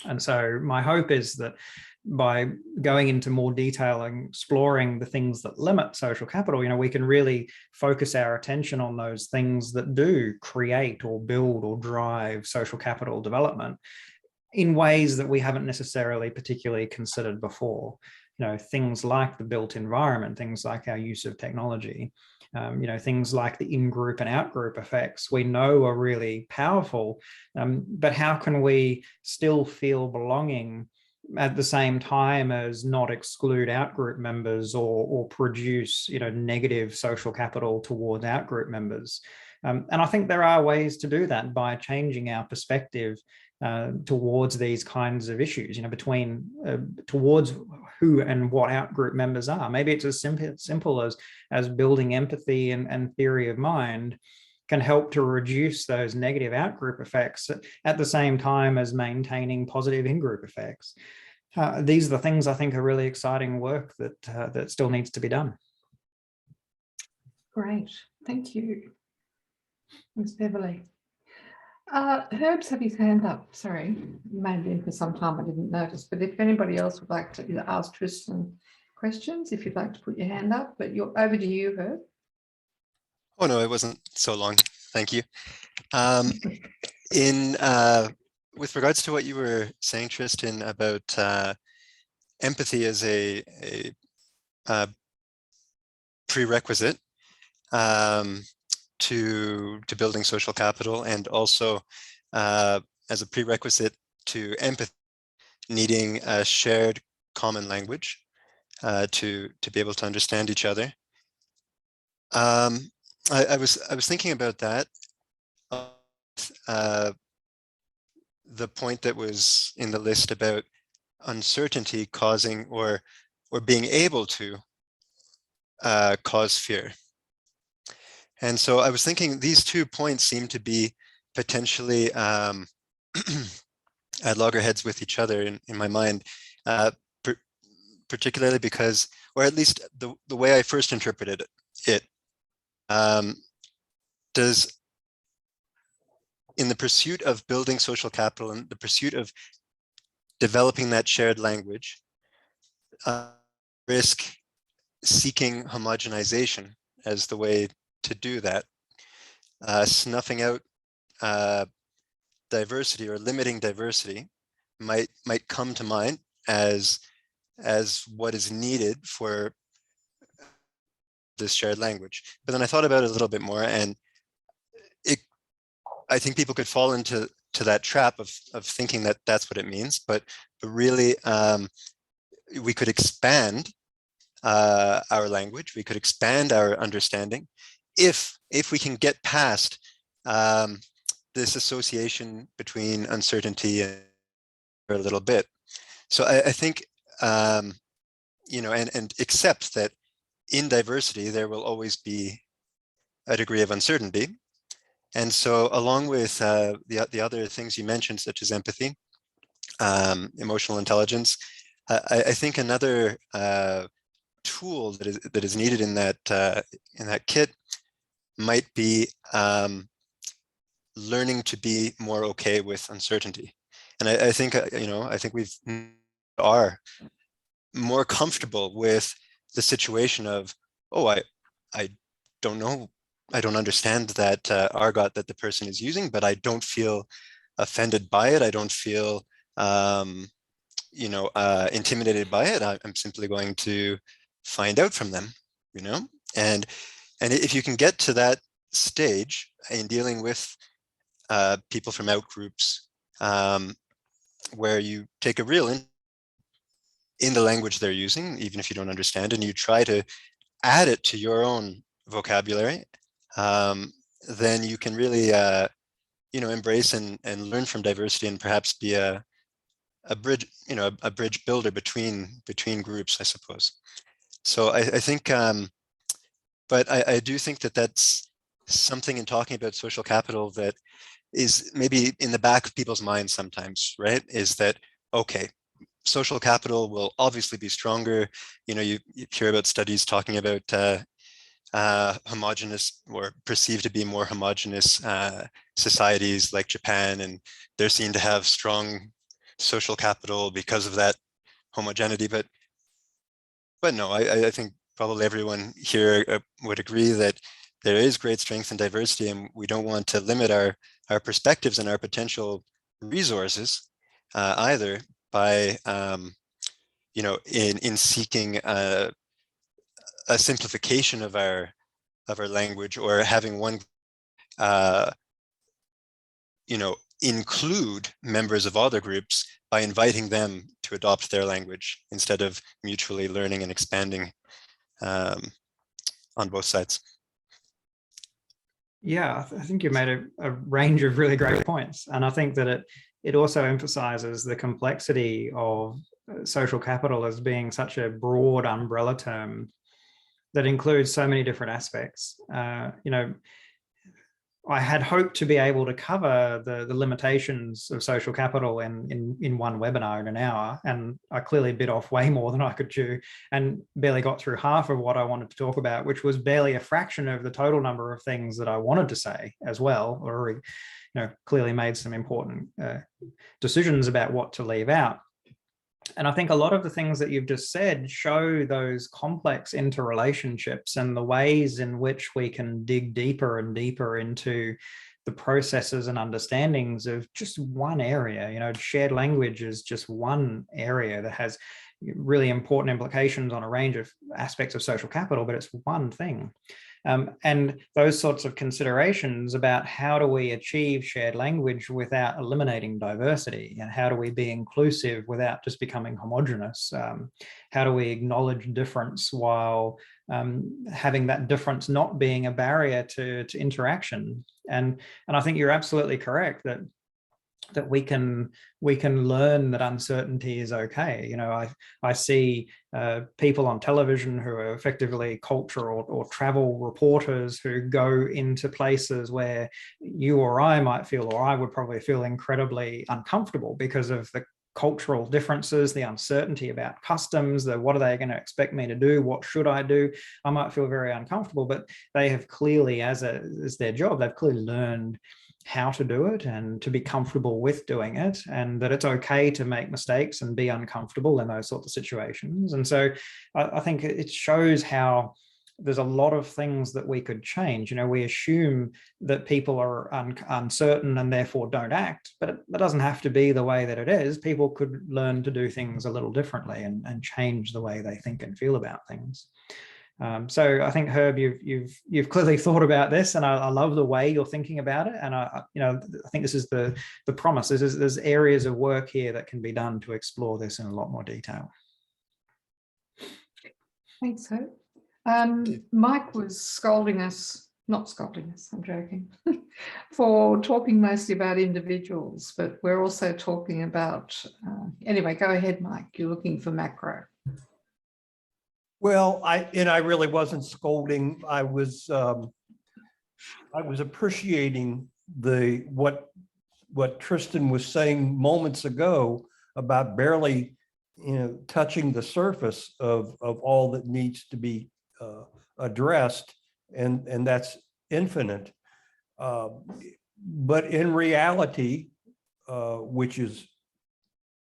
And so my hope is that by going into more detail and exploring the things that limit social capital, we can really focus our attention on those things that do create or build or drive social capital development in ways that we haven't necessarily particularly considered before. Things like the built environment, things like our use of technology, things like the in-group and out-group effects we know are really powerful, but how can we still feel belonging at the same time as not exclude out-group members or produce negative social capital towards out-group members? And I think there are ways to do that by changing our perspective towards these kinds of issues, towards who and what outgroup members are. Maybe it's as simple as building empathy and theory of mind can help to reduce those negative outgroup effects at the same time as maintaining positive in-group effects. These are the things I think are really exciting work that still needs to be done. Great, thank you, Ms. Beverley. Herb's had his hand up. Sorry, maybe in for some time I didn't notice, but if anybody else would like to ask Tristan questions, if you'd like to put your hand up, but over to you, Herb. Oh no, it wasn't so long. Thank you. With regards to what you were saying, Tristan, about empathy as a prerequisite to building social capital, and also as a prerequisite to empathy, needing a shared common language to be able to understand each other. I was thinking about that. The point that was in the list about uncertainty causing or being able to cause fear. And so I was thinking these 2 points seem to be potentially at loggerheads with each other in my mind, particularly because, or at least the way I first interpreted it, does, in the pursuit of building social capital and the pursuit of developing that shared language, risk seeking homogenization as the way to do that, snuffing out diversity or limiting diversity might come to mind as what is needed for this shared language. But then I thought about it a little bit more, and I think people could fall into that trap of thinking that that's what it means, but really we could expand our language, we could expand our understanding if we can get past this association between uncertainty and a little bit. So I think and accept that in diversity there will always be a degree of uncertainty. And so along with the other things you mentioned, such as empathy, emotional intelligence, I think another tool that is needed in that kit might be learning to be more okay with uncertainty. And I think I think we are more comfortable with the situation of, oh, I don't know, I don't understand that argot that the person is using, but I don't feel offended by it. I don't feel intimidated by it. I'm simply going to find out from them, and if you can get to that stage in dealing with people from out groups, where you take a real in the language they're using, even if you don't understand, and you try to add it to your own vocabulary, then you can really embrace and learn from diversity, and perhaps be a bridge, a bridge builder between groups, I suppose. So I think, but I do think that that's something in talking about social capital that is maybe in the back of people's minds sometimes, right? Is that, okay, social capital will obviously be stronger. You hear about studies talking about homogenous, or perceived to be more homogenous societies like Japan, and they're seen to have strong social capital because of that homogeneity. But no, I think probably everyone here would agree that there is great strength in diversity, and we don't want to limit our perspectives and our potential resources either by in seeking a simplification of our language, or having one include members of other groups by inviting them to adopt their language instead of mutually learning and expanding on both sides. Yeah, I think you made a range of really great points. And I think that it also emphasizes the complexity of social capital as being such a broad umbrella term that includes so many different aspects. I had hoped to be able to cover the limitations of social capital in one webinar in an hour, and I clearly bit off way more than I could chew and barely got through half of what I wanted to talk about, which was barely a fraction of the total number of things that I wanted to say as well, or clearly made some important decisions about what to leave out. And I think a lot of the things that you've just said show those complex interrelationships and the ways in which we can dig deeper and deeper into the processes and understandings of just one area. Shared language is just one area that has really important implications on a range of aspects of social capital, but it's one thing. And those sorts of considerations about how do we achieve shared language without eliminating diversity, and how do we be inclusive without just becoming homogenous? How do we acknowledge difference while having that difference not being a barrier to interaction? And I think you're absolutely correct that we can learn that uncertainty is okay. I see people on television who are effectively culture or travel reporters who go into places where you or I might feel, or I would probably feel, incredibly uncomfortable because of the cultural differences, the uncertainty about customs, what are they going to expect me to do? What should I do? I might feel very uncomfortable, but they have clearly, as their job, they've clearly learned how to do it and to be comfortable with doing it, and that it's okay to make mistakes and be uncomfortable in those sorts of situations. And so I think it shows how there's a lot of things that we could change. We assume that people are uncertain and therefore don't act, but that doesn't have to be the way that it is. People could learn to do things a little differently and change the way they think and feel about things. So I think, Herb, you've clearly thought about this, and I love the way you're thinking about it. And I think this is the promise. There's areas of work here that can be done to explore this in a lot more detail. Thanks, Herb. Mike was scolding us, not scolding us, I'm joking, for talking mostly about individuals, but we're also talking about, anyway, go ahead, Mike, you're looking for macro. Well, I really wasn't scolding. I was appreciating what Tristan was saying moments ago about barely, touching the surface of all that needs to be addressed, and that's infinite. But in reality, which is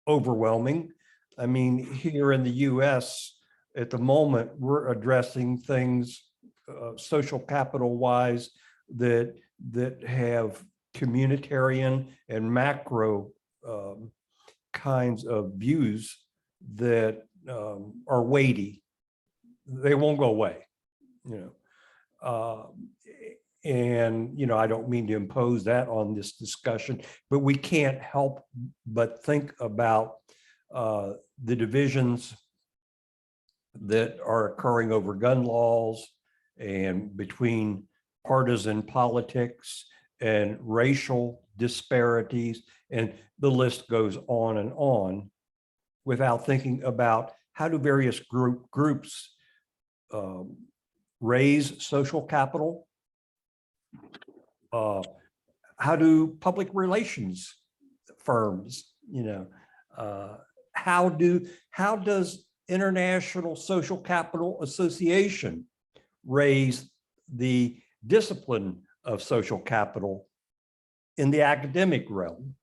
overwhelming, I mean, here in the U.S. at the moment, we're addressing things social capital wise that have communitarian and macro kinds of views that are weighty. They won't go away, and I don't mean to impose that on this discussion, but we can't help but think about the divisions that are occurring over gun laws and between partisan politics and racial disparities, and the list goes on without thinking about how do various groups raise social capital. How do public relations firms, how does International Social Capital Association raise the discipline of social capital in the academic realm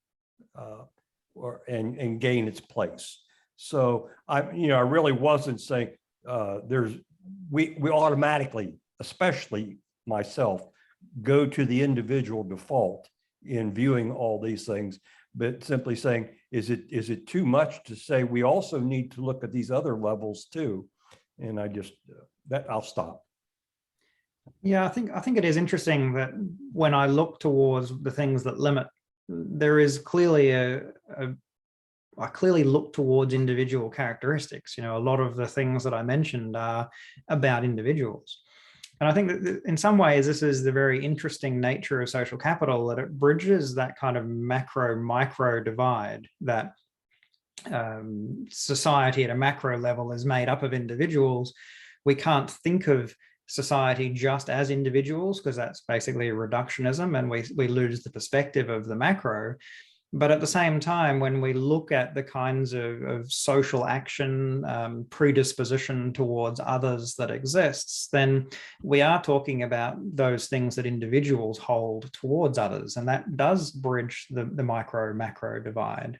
and gain its place? So I really wasn't saying we automatically, especially myself, go to the individual default in viewing all these things, but simply saying, is it too much to say we also need to look at these other levels too? And I just I'll stop. Yeah, I think it is interesting that when I look towards the things that limit, there is clearly I clearly look towards individual characteristics. A lot of the things that I mentioned are about individuals. And I think that in some ways, this is the very interesting nature of social capital, that it bridges that kind of macro-micro divide that society at a macro level is made up of individuals. We can't think of society just as individuals, because that's basically a reductionism, and we lose the perspective of the macro. But at the same time, when we look at the kinds of social action, predisposition towards others that exists, then we are talking about those things that individuals hold towards others. And that does bridge the micro-macro divide.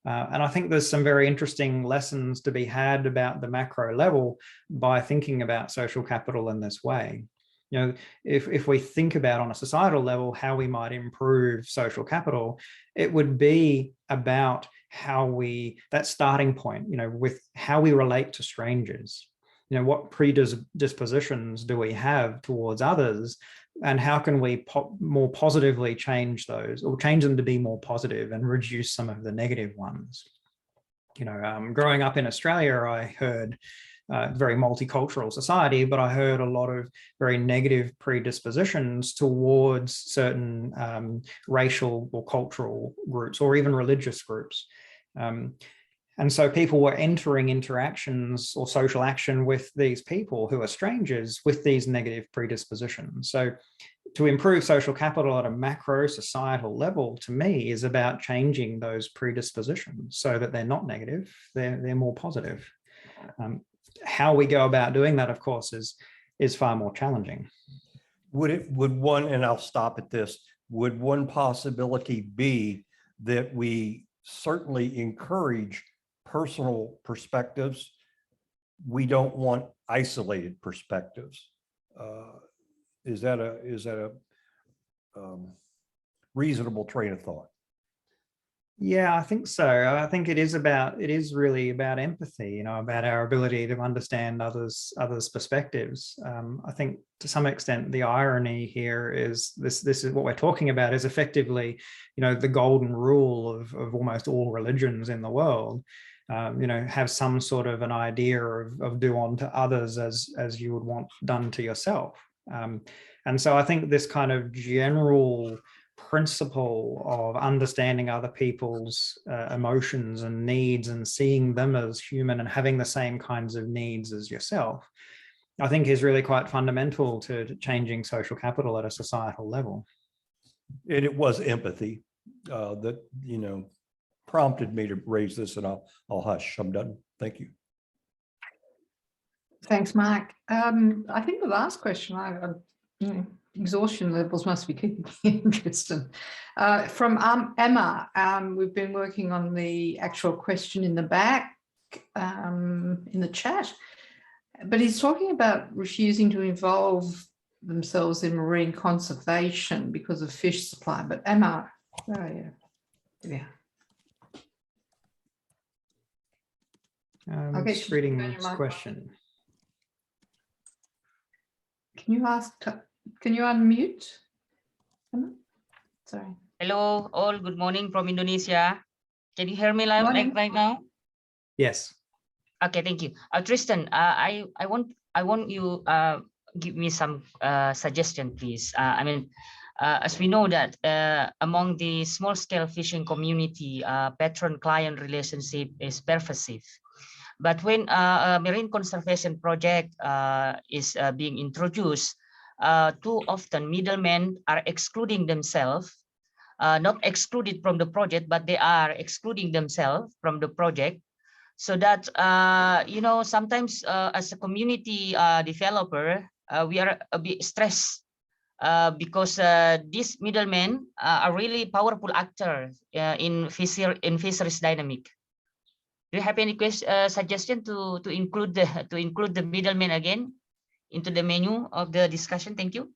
And I think there's some very interesting lessons to be had about the macro level by thinking about social capital in this way. You know, if we think about on a societal level how we might improve social capital, it would be about how that starting point, you know, with how we relate to strangers. You know, what predispositions do we have towards others, and how can we more positively change those, or change them to be more positive and reduce some of the negative ones. You know, growing up in Australia, I heard very multicultural society, but I heard a lot of very negative predispositions towards certain racial or cultural groups, or even religious groups. And so people were entering interactions or social action with these people who are strangers with these negative predispositions. So to improve social capital at a macro societal level, to me, is about changing those predispositions so that they're not negative, they're more positive. How we go about doing that, of course, is far more challenging. Would one, and I'll stop at this, would one possibility be that we certainly encourage personal perspectives? We don't want isolated perspectives. Is that a reasonable train of thought? Yeah, I think so. I think it is really about empathy, you know, about our ability to understand others' perspectives. I think to some extent the irony here is this is what we're talking about is effectively, you know, the golden rule of almost all religions in the world. You know, have some sort of an idea of do unto others as you would want done to yourself. And so I think this kind of general principle of understanding other people's emotions and needs and seeing them as human and having the same kinds of needs as yourself, I think is really quite fundamental to changing social capital at a societal level. And it was empathy that, you know, prompted me to raise this, and I'll hush. I'm done. Thank you. Thanks, Mark. I think the last question, exhaustion levels must be keeping me interested. From Emma, we've been working on the actual question in the back, in the chat, but he's talking about refusing to involve themselves in marine conservation because of fish supply. But Emma, where are you? Yeah. I'm just reading this question. Can you unmute? Sorry. Hello, all. Good morning from Indonesia. Can you hear me live right now? Yes. Okay, thank you. Tristan, I want you give me some suggestion, please. I mean, as we know that among the small-scale fishing community, patron-client relationship is pervasive. But when a marine conservation project is being introduced, too often middlemen are excluding themselves, not excluded from the project, but they are excluding themselves from the project. So that, you know, sometimes as a community developer, we are a bit stressed because these middlemen are really powerful actors in fisheries dynamic. Do you have any suggestion to include the middlemen again into the menu of the discussion? Thank you.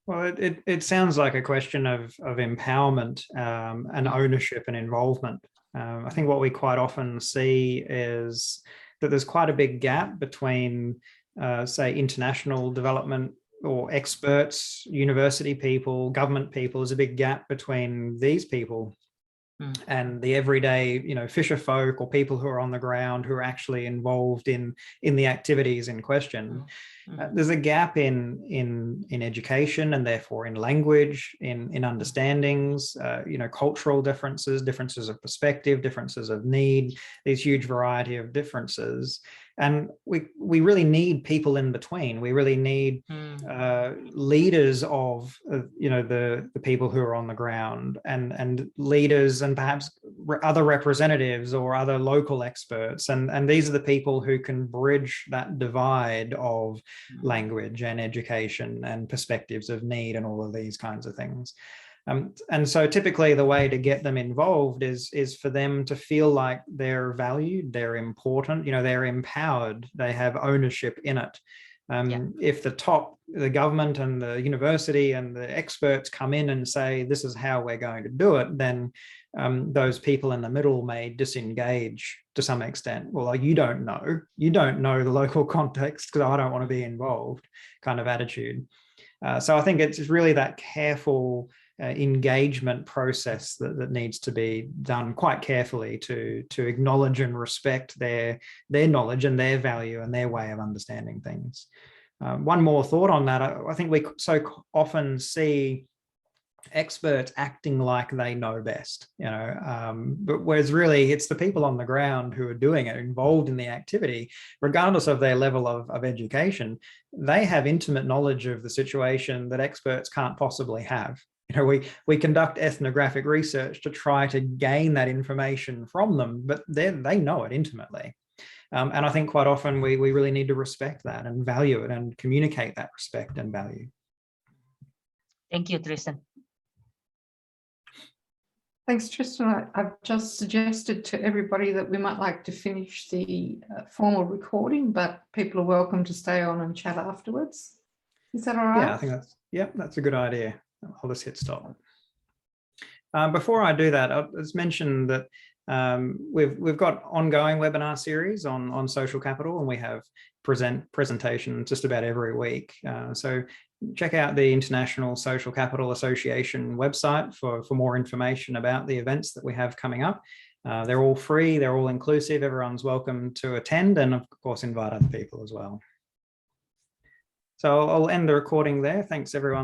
Well, it sounds like a question of empowerment and ownership and involvement. I think what we quite often see is that there's quite a big gap between, say, international development or experts, university people, government people. There's a big gap between these people and the everyday, fisher folk or people who are on the ground who are actually involved in the activities in question. There's a gap in education and therefore in language, in understandings, cultural differences of perspective, differences of need, these huge variety of differences. And we really need people in between. We really need leaders of, the people who are on the ground, and leaders and perhaps other representatives or other local experts. And these are the people who can bridge that divide of language and education and perspectives of need and all of these kinds of things. And so typically the way to get them involved is for them to feel like they're valued, they're important, they're empowered, they have ownership in it. If the government and the university and the experts come in and say, this is how we're going to do it, then those people in the middle may disengage to some extent. Well, you don't know the local context because I don't want to be involved kind of attitude. So I think it's really that careful engagement process that needs to be done quite carefully to acknowledge and respect their knowledge and their value and their way of understanding things. One more thought on that. I think we so often see experts acting like they know best, but whereas really it's the people on the ground who are doing it, involved in the activity, regardless of their level of education. They have intimate knowledge of the situation that experts can't possibly have. We conduct ethnographic research to try to gain that information from them, but they know it intimately. And I think quite often we really need to respect that and value it and communicate that respect and value. Thank you, Tristan. Thanks, Tristan. I've just suggested to everybody that we might like to finish the formal recording, but people are welcome to stay on and chat afterwards. Is that all right? Yeah, I think that's a good idea. I'll just hit stop. Before I do that, I'll just mention that we've got ongoing webinar series on social capital, and we have presentations just about every week. So check out the International Social Capital Association website for more information about the events that we have coming up. They're all free, they're all inclusive, everyone's welcome to attend, and of course invite other people as well. So I'll end the recording there. Thanks everyone